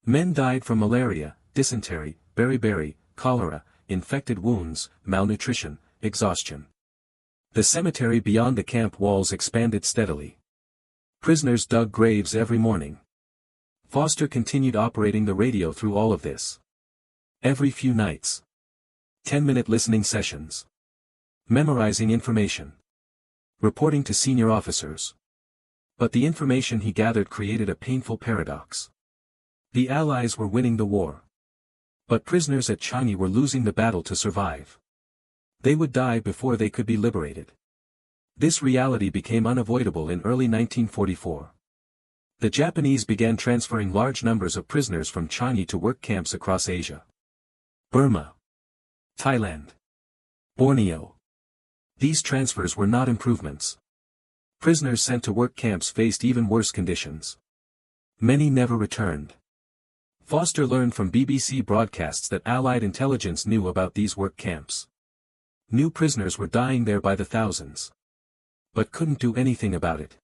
Men died from malaria, dysentery, beriberi, cholera, infected wounds, malnutrition, exhaustion. The cemetery beyond the camp walls expanded steadily. Prisoners dug graves every morning. Foster continued operating the radio through all of this. Every few nights. 10-minute listening sessions. Memorizing information. Reporting to senior officers. But the information he gathered created a painful paradox. The Allies were winning the war. But prisoners at Changi were losing the battle to survive. They would die before they could be liberated. This reality became unavoidable in early 1944. The Japanese began transferring large numbers of prisoners from Changi to work camps across Asia. Burma. Thailand. Borneo. These transfers were not improvements. Prisoners sent to work camps faced even worse conditions. Many never returned. Foster learned from BBC broadcasts that Allied intelligence knew about these work camps. New prisoners were dying there by the thousands. But couldn't do anything about it.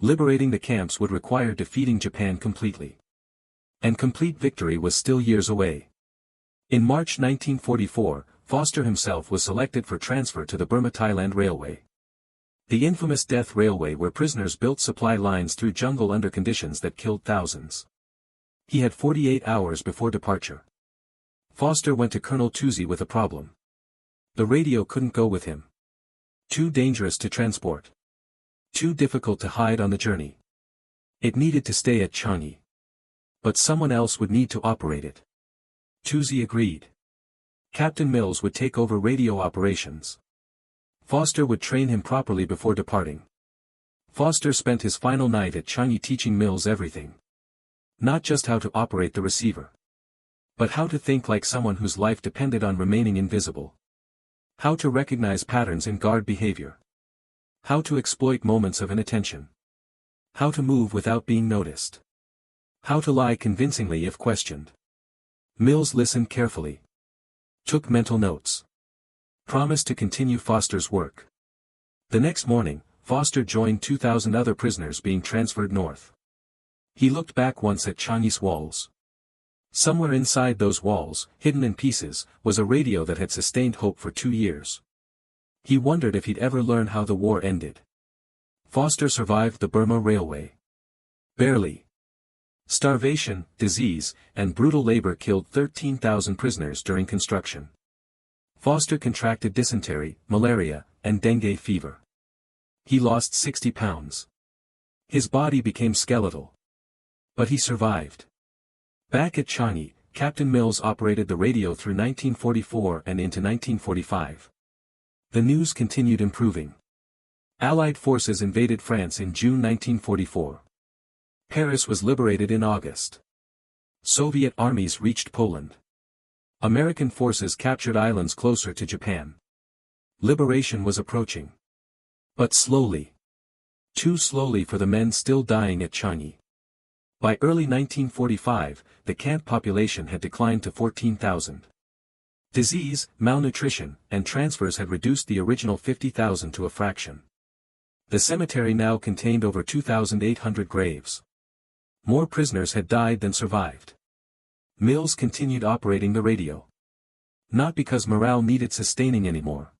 Liberating the camps would require defeating Japan completely. And complete victory was still years away. In March 1944, Foster himself was selected for transfer to the Burma-Thailand Railway. The infamous Death Railway where prisoners built supply lines through jungle under conditions that killed thousands. He had 48 hours before departure. Foster went to Colonel Toozy with a problem. The radio couldn't go with him. Too dangerous to transport. Too difficult to hide on the journey. It needed to stay at Changi. But someone else would need to operate it. Toozy agreed. Captain Mills would take over radio operations. Foster would train him properly before departing. Foster spent his final night at Changi teaching Mills everything. Not just how to operate the receiver. But how to think like someone whose life depended on remaining invisible. How to recognize patterns in guard behavior. How to exploit moments of inattention. How to move without being noticed. How to lie convincingly if questioned. Mills listened carefully. Took mental notes. Promised to continue Foster's work. The next morning, Foster joined 2,000 other prisoners being transferred north. He looked back once at Changi's walls. Somewhere inside those walls, hidden in pieces, was a radio that had sustained hope for 2 years. He wondered if he'd ever learn how the war ended. Foster survived the Burma Railway. Barely. Starvation, disease, and brutal labor killed 13,000 prisoners during construction. Foster contracted dysentery, malaria, and dengue fever. He lost 60 pounds. His body became skeletal. But he survived. Back at Changi, Captain Mills operated the radio through 1944 and into 1945. The news continued improving. Allied forces invaded France in June 1944. Paris was liberated in August. Soviet armies reached Poland. American forces captured islands closer to Japan. Liberation was approaching. But slowly. Too slowly for the men still dying at Changi. By early 1945, the camp population had declined to 14,000. Disease, malnutrition, and transfers had reduced the original 50,000 to a fraction. The cemetery now contained over 2,800 graves. More prisoners had died than survived. Mills continued operating the radio. Not because morale needed sustaining anymore.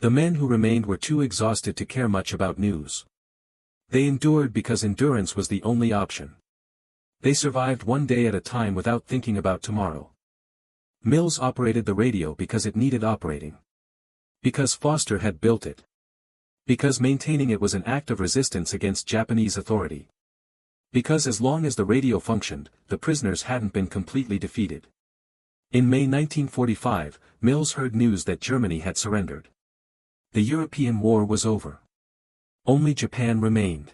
The men who remained were too exhausted to care much about news. They endured because endurance was the only option. They survived one day at a time without thinking about tomorrow. Mills operated the radio because it needed operating. Because Foster had built it. Because maintaining it was an act of resistance against Japanese authority. Because as long as the radio functioned, the prisoners hadn't been completely defeated. In May 1945, Mills heard news that Germany had surrendered. The European war was over. Only Japan remained.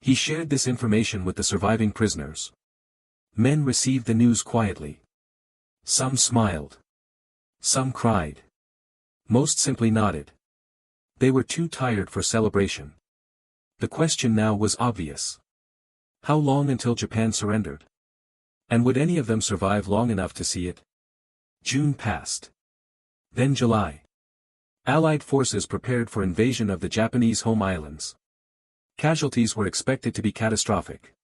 He shared this information with the surviving prisoners. Men received the news quietly. Some smiled. Some cried. Most simply nodded. They were too tired for celebration. The question now was obvious. How long until Japan surrendered? And would any of them survive long enough to see it? June passed. Then July. Allied forces prepared for invasion of the Japanese home islands. Casualties were expected to be catastrophic.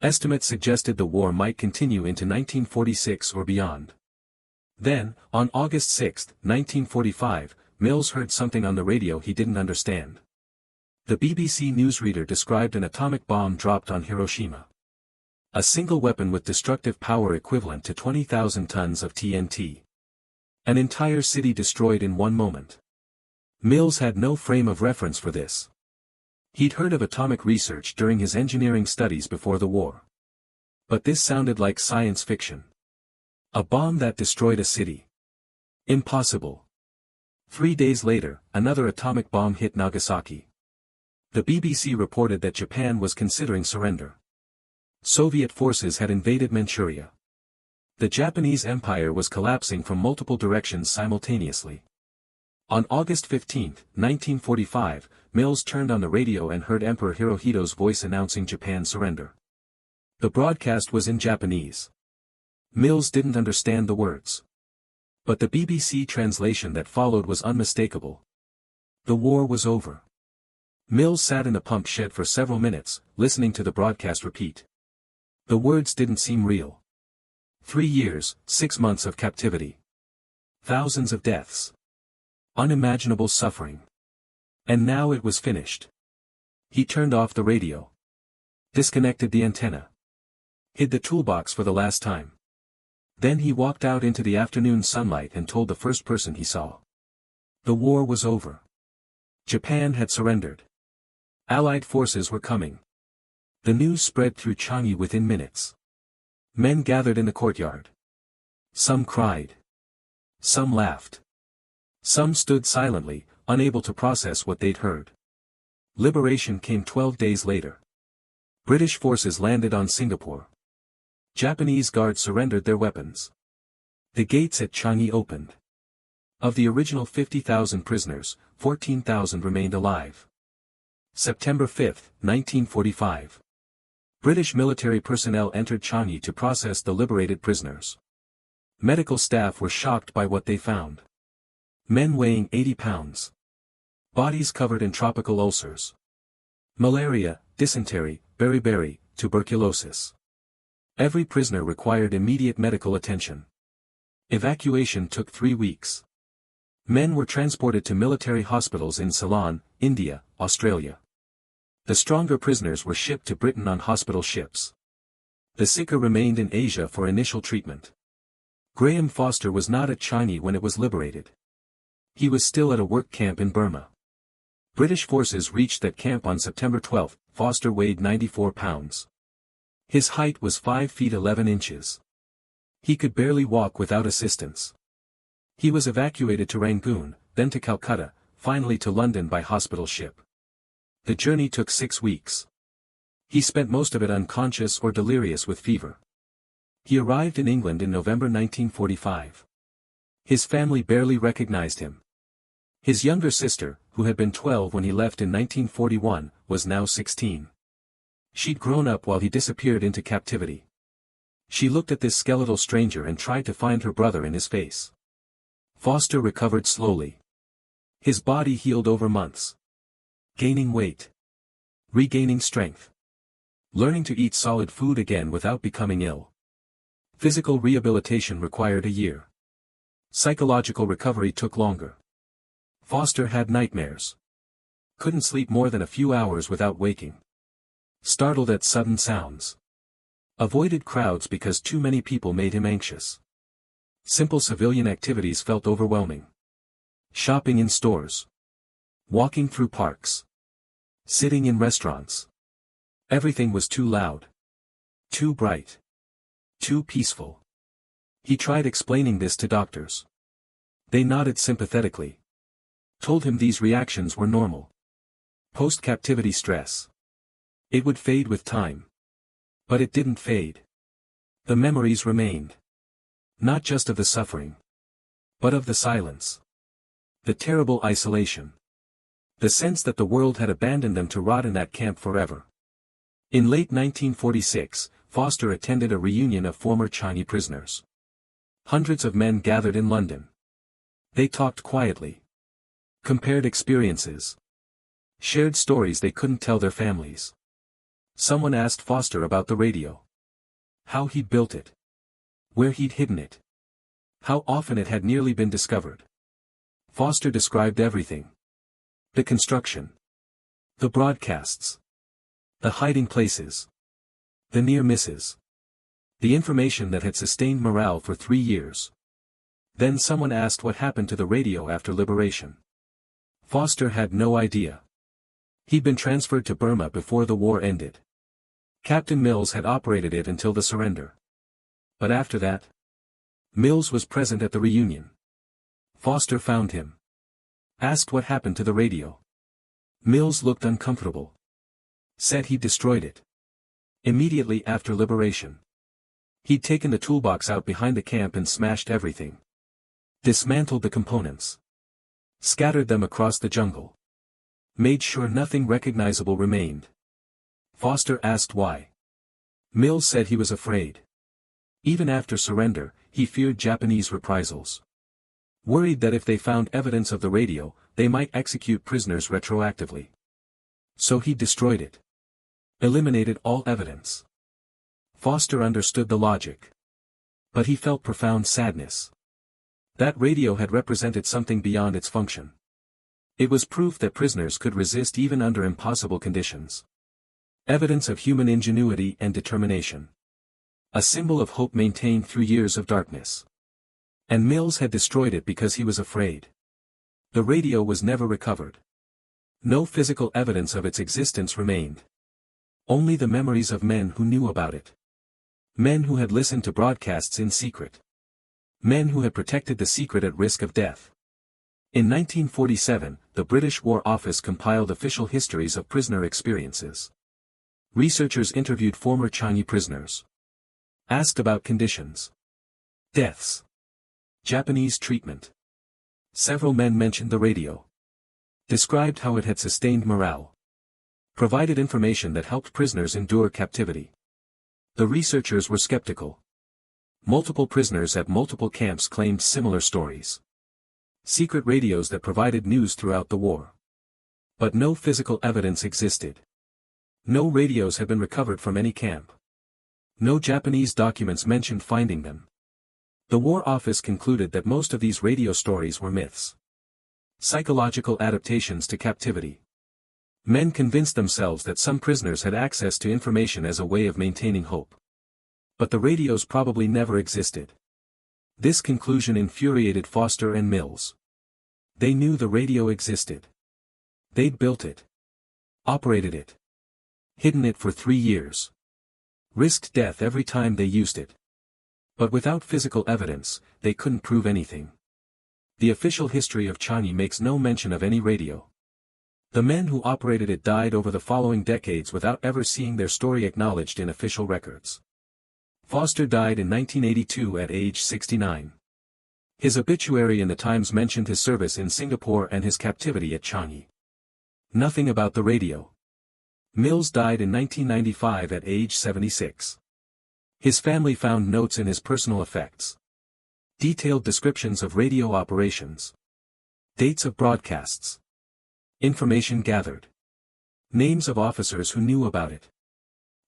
Estimates suggested the war might continue into 1946 or beyond. Then, on August 6, 1945, Mills heard something on the radio he didn't understand. The BBC newsreader described an atomic bomb dropped on Hiroshima. A single weapon with destructive power equivalent to 20,000 tons of TNT. An entire city destroyed in one moment. Mills had no frame of reference for this. He'd heard of atomic research during his engineering studies before the war. But this sounded like science fiction. A bomb that destroyed a city. Impossible. 3 days later, another atomic bomb hit Nagasaki. The BBC reported that Japan was considering surrender. Soviet forces had invaded Manchuria. The Japanese Empire was collapsing from multiple directions simultaneously. On August 15, 1945, Mills turned on the radio and heard Emperor Hirohito's voice announcing Japan's surrender. The broadcast was in Japanese. Mills didn't understand the words. But the BBC translation that followed was unmistakable. The war was over. Mills sat in a pump shed for several minutes, listening to the broadcast repeat. The words didn't seem real. 3 years, 6 months of captivity. Thousands of deaths. Unimaginable suffering. And now it was finished. He turned off the radio. Disconnected the antenna. Hid the toolbox for the last time. Then he walked out into the afternoon sunlight and told the first person he saw. The war was over. Japan had surrendered. Allied forces were coming. The news spread through Changi within minutes. Men gathered in the courtyard. Some cried. Some laughed. Some stood silently, unable to process what they'd heard. Liberation came 12 days later. British forces landed on Singapore. Japanese guards surrendered their weapons. The gates at Changi opened. Of the original 50,000 prisoners, 14,000 remained alive. September 5, 1945. British military personnel entered Changi to process the liberated prisoners. Medical staff were shocked by what they found. Men weighing 80 pounds. Bodies covered in tropical ulcers. Malaria, dysentery, beriberi, tuberculosis. Every prisoner required immediate medical attention. Evacuation took 3 weeks. Men were transported to military hospitals in Ceylon, India, Australia. The stronger prisoners were shipped to Britain on hospital ships. The sicker remained in Asia for initial treatment. Graham Foster was not at Changi when it was liberated. He was still at a work camp in Burma. British forces reached that camp on September 12. Foster weighed 94 pounds. His height was 5 feet 11 inches. He could barely walk without assistance. He was evacuated to Rangoon, then to Calcutta, finally to London by hospital ship. The journey took 6 weeks. He spent most of it unconscious or delirious with fever. He arrived in England in November 1945. His family barely recognized him. His younger sister, who had been 12 when he left in 1941, was now 16. She'd grown up while he disappeared into captivity. She looked at this skeletal stranger and tried to find her brother in his face. Foster recovered slowly. His body healed over months. Gaining weight. Regaining strength. Learning to eat solid food again without becoming ill. Physical rehabilitation required a year. Psychological recovery took longer. Foster had nightmares. Couldn't sleep more than a few hours without waking. Startled at sudden sounds. Avoided crowds because too many people made him anxious. Simple civilian activities felt overwhelming. Shopping in stores. Walking through parks. Sitting in restaurants. Everything was too loud. Too bright. Too peaceful. He tried explaining this to doctors. They nodded sympathetically. Told him these reactions were normal. Post-captivity stress. It would fade with time. But it didn't fade. The memories remained. Not just of the suffering. But of the silence. The terrible isolation. The sense that the world had abandoned them to rot in that camp forever. In late 1946, Foster attended a reunion of former Changi prisoners. Hundreds of men gathered in London. They talked quietly. Compared experiences. Shared stories they couldn't tell their families. Someone asked Foster about the radio. How he'd built it. Where he'd hidden it. How often it had nearly been discovered. Foster described everything. The construction. The broadcasts. The hiding places. The near misses. The information that had sustained morale for 3 years. Then someone asked what happened to the radio after liberation. Foster had no idea. He'd been transferred to Burma before the war ended. Captain Mills had operated it until the surrender. But after that, Mills was present at the reunion. Foster found him. Asked what happened to the radio. Mills looked uncomfortable. Said he'd destroyed it. Immediately after liberation. He'd taken the toolbox out behind the camp and smashed everything. Dismantled the components. Scattered them across the jungle. Made sure nothing recognizable remained. Foster asked why. Mills said he was afraid. Even after surrender, he feared Japanese reprisals. Worried that if they found evidence of the radio, they might execute prisoners retroactively. So he destroyed it. Eliminated all evidence. Foster understood the logic. But he felt profound sadness. That radio had represented something beyond its function. It was proof that prisoners could resist even under impossible conditions. Evidence of human ingenuity and determination. A symbol of hope maintained through years of darkness. And Mills had destroyed it because he was afraid. The radio was never recovered. No physical evidence of its existence remained. Only the memories of men who knew about it. Men who had listened to broadcasts in secret. Men who had protected the secret at risk of death. In 1947, the British War Office compiled official histories of prisoner experiences. Researchers interviewed former Changi prisoners. Asked about conditions. Deaths. Japanese treatment. Several men mentioned the radio. Described how it had sustained morale. Provided information that helped prisoners endure captivity. The researchers were skeptical. Multiple prisoners at multiple camps claimed similar stories. Secret radios that provided news throughout the war. But no physical evidence existed. No radios had been recovered from any camp. No Japanese documents mentioned finding them. The War Office concluded that most of these radio stories were myths. Psychological adaptations to captivity. Men convinced themselves that some prisoners had access to information as a way of maintaining hope. But the radios probably never existed. This conclusion infuriated Foster and Mills. They knew the radio existed. They'd built it. Operated it. Hidden it for 3 years. Risked death every time they used it. But without physical evidence, they couldn't prove anything. The official history of Changi makes no mention of any radio. The men who operated it died over the following decades without ever seeing their story acknowledged in official records. Foster died in 1982 at age 69. His obituary in the Times mentioned his service in Singapore and his captivity at Changi. Nothing about the radio. Mills died in 1995 at age 76. His family found notes in his personal effects. Detailed descriptions of radio operations. Dates of broadcasts. Information gathered. Names of officers who knew about it.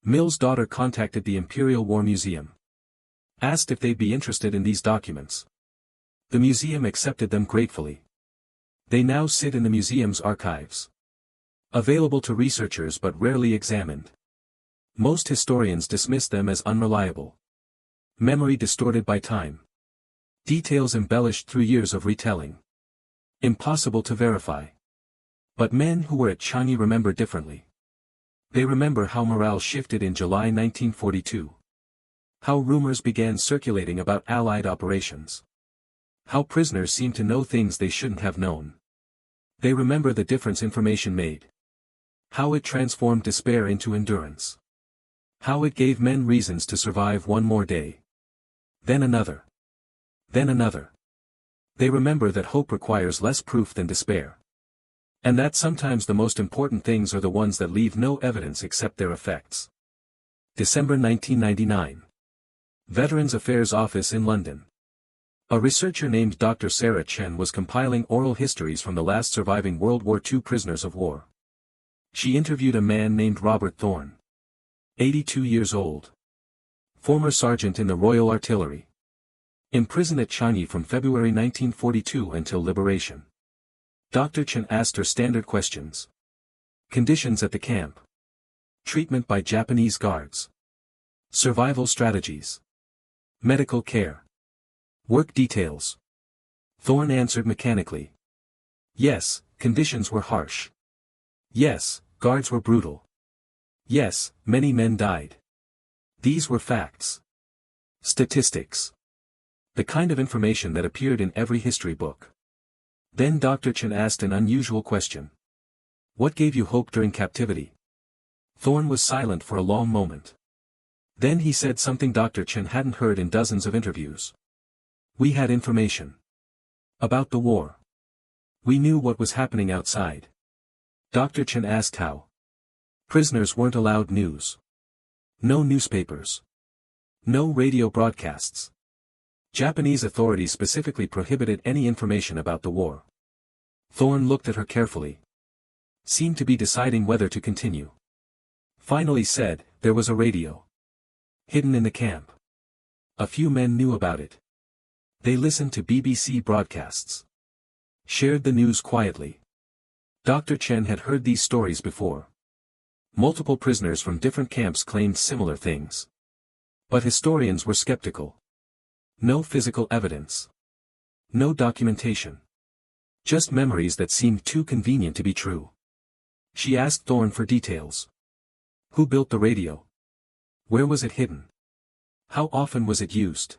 Mills' daughter contacted the Imperial War Museum. Asked if they'd be interested in these documents. The museum accepted them gratefully. They now sit in the museum's archives. Available to researchers but rarely examined. Most historians dismiss them as unreliable. Memory distorted by time. Details embellished through years of retelling. Impossible to verify. But men who were at Changi remember differently. They remember how morale shifted in July 1942. How rumors began circulating about Allied operations. How prisoners seemed to know things they shouldn't have known. They remember the difference information made. How it transformed despair into endurance. How it gave men reasons to survive one more day. Then another. Then another. They remember that hope requires less proof than despair. And that sometimes the most important things are the ones that leave no evidence except their effects. December 1999. Veterans Affairs Office in London. A researcher named Dr. Sarah Chen was compiling oral histories from the last surviving World War II prisoners of war. She interviewed a man named Robert Thorne. 82 years old. Former sergeant in the Royal Artillery. Imprisoned at Changi from February 1942 until liberation. Dr. Chen asked her standard questions. Conditions at the camp. Treatment by Japanese guards. Survival strategies. Medical care. Work details. Thorne answered mechanically. Yes, conditions were harsh. Yes, guards were brutal. Yes, many men died. These were facts. Statistics. The kind of information that appeared in every history book. Then Dr. Chen asked an unusual question. What gave you hope during captivity? Thorne was silent for a long moment. Then he said something Dr. Chen hadn't heard in dozens of interviews. We had information. About the war. We knew what was happening outside. Dr. Chen asked how. Prisoners weren't allowed news. No newspapers. No radio broadcasts. Japanese authorities specifically prohibited any information about the war. Thorne looked at her carefully. Seemed to be deciding whether to continue. Finally said, there was a radio. Hidden in the camp. A few men knew about it. They listened to BBC broadcasts. Shared the news quietly. Dr. Chen had heard these stories before. Multiple prisoners from different camps claimed similar things. But historians were skeptical. No physical evidence. No documentation. Just memories that seemed too convenient to be true. She asked Thorne for details. Who built the radio? Where was it hidden? How often was it used?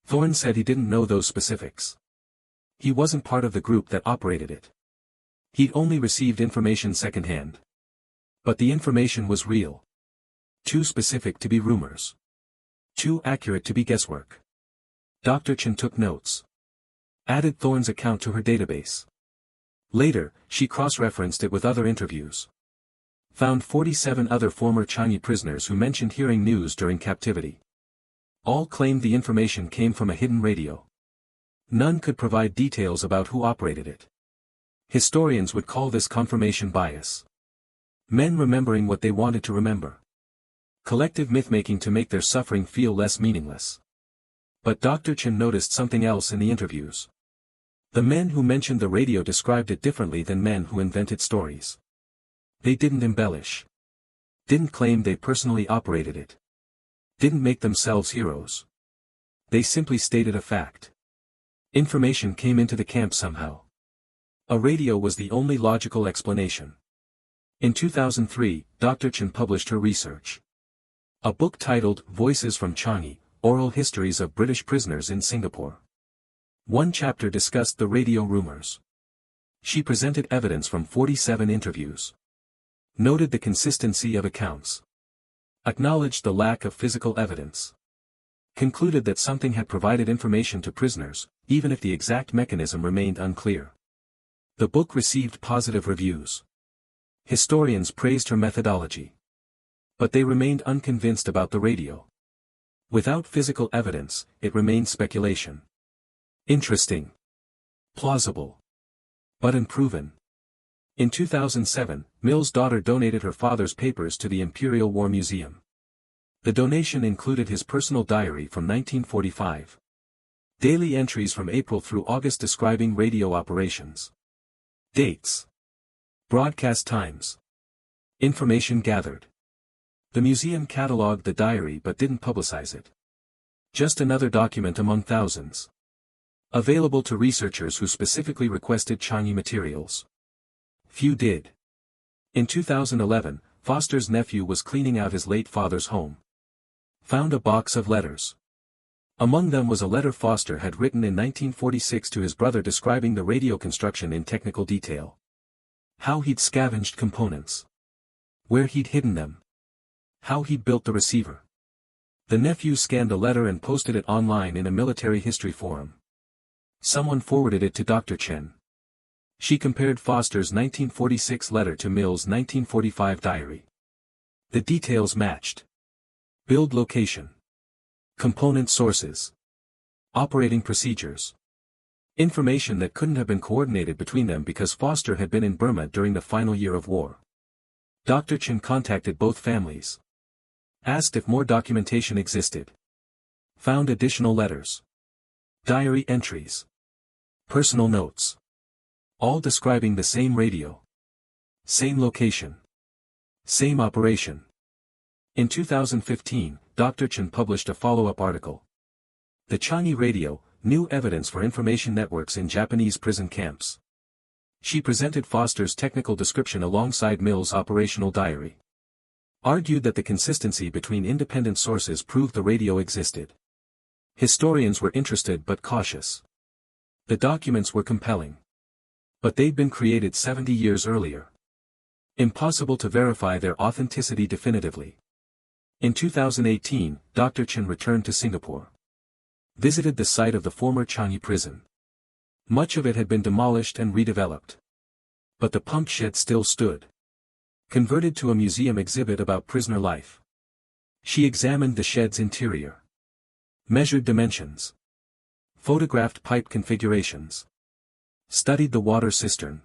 Thorne said he didn't know those specifics. He wasn't part of the group that operated it. He'd only received information secondhand. But the information was real. Too specific to be rumors. Too accurate to be guesswork. Dr. Chen took notes. Added Thorne's account to her database. Later, she cross-referenced it with other interviews. Found 47 other former Changi prisoners who mentioned hearing news during captivity. All claimed the information came from a hidden radio. None could provide details about who operated it. Historians would call this confirmation bias. Men remembering what they wanted to remember. Collective myth-making to make their suffering feel less meaningless. But Dr. Chen noticed something else in the interviews. The men who mentioned the radio described it differently than men who invented stories. They didn't embellish. Didn't claim they personally operated it. Didn't make themselves heroes. They simply stated a fact. Information came into the camp somehow. A radio was the only logical explanation. In 2003, Dr. Chen published her research. A book titled Voices from Changi, Oral Histories of British Prisoners in Singapore. One chapter discussed the radio rumors. She presented evidence from 47 interviews. Noted the consistency of accounts. Acknowledged the lack of physical evidence. Concluded that something had provided information to prisoners, even if the exact mechanism remained unclear. The book received positive reviews. Historians praised her methodology. But they remained unconvinced about the radio. Without physical evidence, it remained speculation. Interesting. Plausible. But unproven. In 2007, Mill's daughter donated her father's papers to the Imperial War Museum. The donation included his personal diary from 1945. Daily entries from April through August describing radio operations. Dates. Broadcast times. Information gathered. The museum catalogued the diary but didn't publicize it. Just another document among thousands. Available to researchers who specifically requested Changi materials. Few did. In 2011, Foster's nephew was cleaning out his late father's home. Found a box of letters. Among them was a letter Foster had written in 1946 to his brother describing the radio construction in technical detail. How he'd scavenged components. Where he'd hidden them. How he'd built the receiver. The nephew scanned the letter and posted it online in a military history forum. Someone forwarded it to Dr. Chen. She compared Foster's 1946 letter to Mill's 1945 diary. The details matched. Build location. Component sources. Operating procedures. Information that couldn't have been coordinated between them because Foster had been in Burma during the final year of war. Dr. Chen contacted both families. Asked if more documentation existed. Found additional letters. Diary entries. Personal notes. All describing the same radio. Same location. Same operation. In 2015, Dr. Chen published a follow-up article. The Changi Radio, New Evidence for Information Networks in Japanese Prison Camps. She presented Foster's technical description alongside Mill's operational diary. Argued that the consistency between independent sources proved the radio existed. Historians were interested but cautious. The documents were compelling. But they'd been created 70 years earlier. Impossible to verify their authenticity definitively. In 2018, Dr. Chen returned to Singapore. Visited the site of the former Changi Prison. Much of it had been demolished and redeveloped. But the pump shed still stood. Converted to a museum exhibit about prisoner life. She examined the shed's interior. Measured dimensions. Photographed pipe configurations. Studied the water cistern.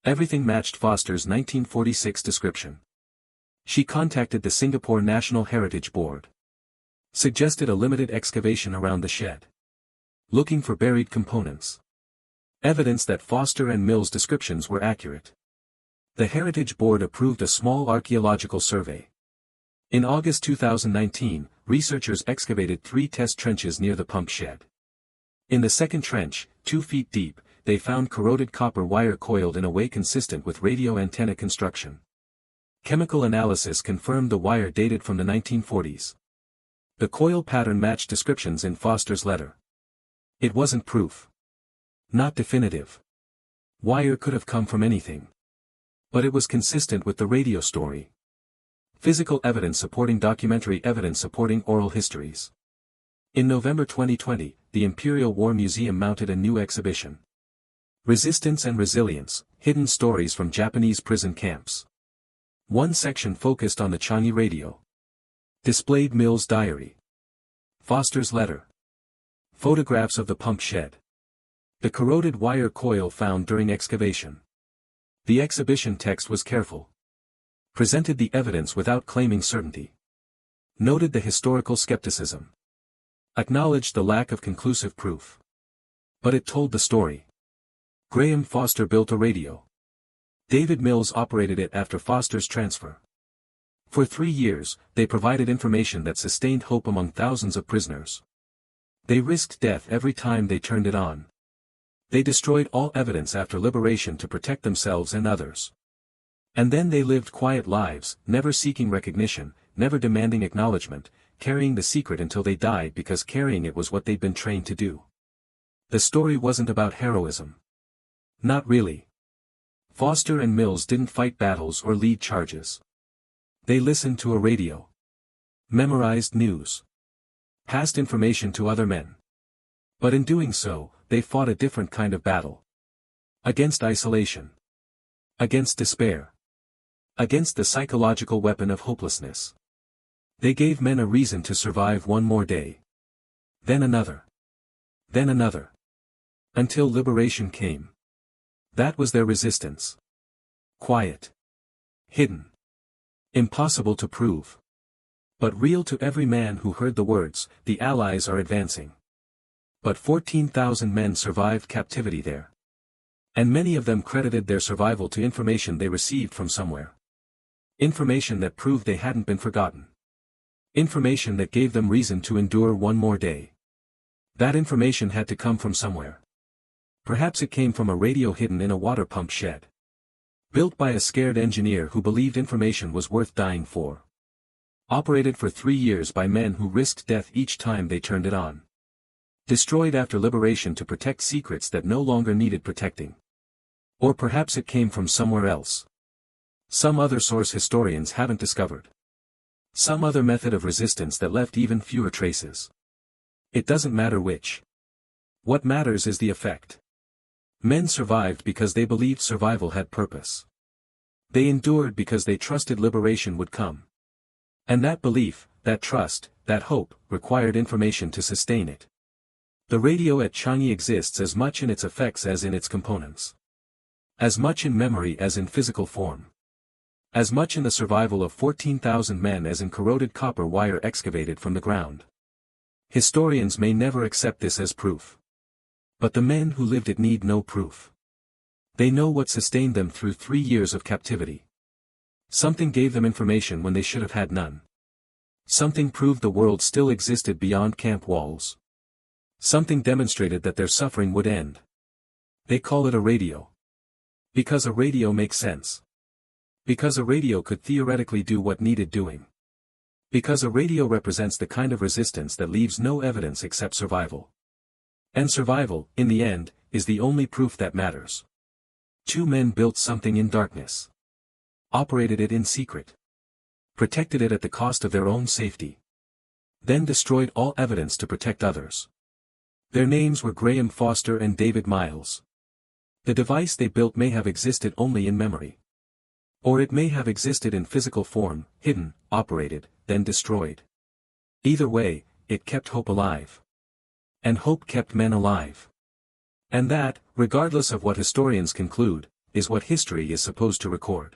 Everything matched Foster's 1946 description. She contacted the Singapore National Heritage Board. Suggested a limited excavation around the shed. Looking for buried components. Evidence that Foster and Mill's descriptions were accurate. The Heritage Board approved a small archaeological survey. In August 2019, researchers excavated 3 test trenches near the pump shed. In the second trench, 2 feet deep, they found corroded copper wire coiled in a way consistent with radio antenna construction. Chemical analysis confirmed the wire dated from the 1940s. The coil pattern matched descriptions in Foster's letter. It wasn't proof. Not definitive. Wire could have come from anything. But it was consistent with the radio story. Physical evidence supporting documentary evidence supporting oral histories. In November 2020, the Imperial War Museum mounted a new exhibition. Resistance and Resilience, Hidden Stories from Japanese Prison Camps. One section focused on the Changi radio. Displayed Mill's diary. Foster's letter. Photographs of the pump shed. The corroded wire coil found during excavation. The exhibition text was careful. Presented the evidence without claiming certainty. Noted the historical skepticism. Acknowledged the lack of conclusive proof. But it told the story. Graham Foster built a radio. David Mills operated it after Foster's transfer. For 3 years, they provided information that sustained hope among thousands of prisoners. They risked death every time they turned it on. They destroyed all evidence after liberation to protect themselves and others. And then they lived quiet lives, never seeking recognition, never demanding acknowledgement, carrying the secret until they died because carrying it was what they'd been trained to do. The story wasn't about heroism. Not really. Foster and Mills didn't fight battles or lead charges. They listened to a radio. Memorized news. Passed information to other men. But in doing so, they fought a different kind of battle. Against isolation. Against despair. Against the psychological weapon of hopelessness. They gave men a reason to survive one more day. Then another. Then another. Until liberation came. That was their resistance. Quiet. Hidden. Impossible to prove. But real to every man who heard the words, "The Allies are advancing." But 14,000 men survived captivity there. And many of them credited their survival to information they received from somewhere. Information that proved they hadn't been forgotten. Information that gave them reason to endure one more day. That information had to come from somewhere. Perhaps it came from a radio hidden in a water pump shed. Built by a scared engineer who believed information was worth dying for. Operated for 3 years by men who risked death each time they turned it on. Destroyed after liberation to protect secrets that no longer needed protecting. Or perhaps it came from somewhere else. Some other source historians haven't discovered. Some other method of resistance that left even fewer traces. It doesn't matter which. What matters is the effect. Men survived because they believed survival had purpose. They endured because they trusted liberation would come. And that belief, that trust, that hope, required information to sustain it. The radio at Changi exists as much in its effects as in its components. As much in memory as in physical form. As much in the survival of 14,000 men as in corroded copper wire excavated from the ground. Historians may never accept this as proof. But the men who lived it need no proof. They know what sustained them through 3 years of captivity. Something gave them information when they should have had none. Something proved the world still existed beyond camp walls. Something demonstrated that their suffering would end. They call it a radio. Because a radio makes sense. Because a radio could theoretically do what needed doing. Because a radio represents the kind of resistance that leaves no evidence except survival. And survival, in the end, is the only proof that matters. 2 men built something in darkness. Operated it in secret. Protected it at the cost of their own safety. Then destroyed all evidence to protect others. Their names were Graham Foster and David Miles. The device they built may have existed only in memory. Or it may have existed in physical form, hidden, operated, then destroyed. Either way, it kept hope alive. And hope kept men alive. And that, regardless of what historians conclude, is what history is supposed to record.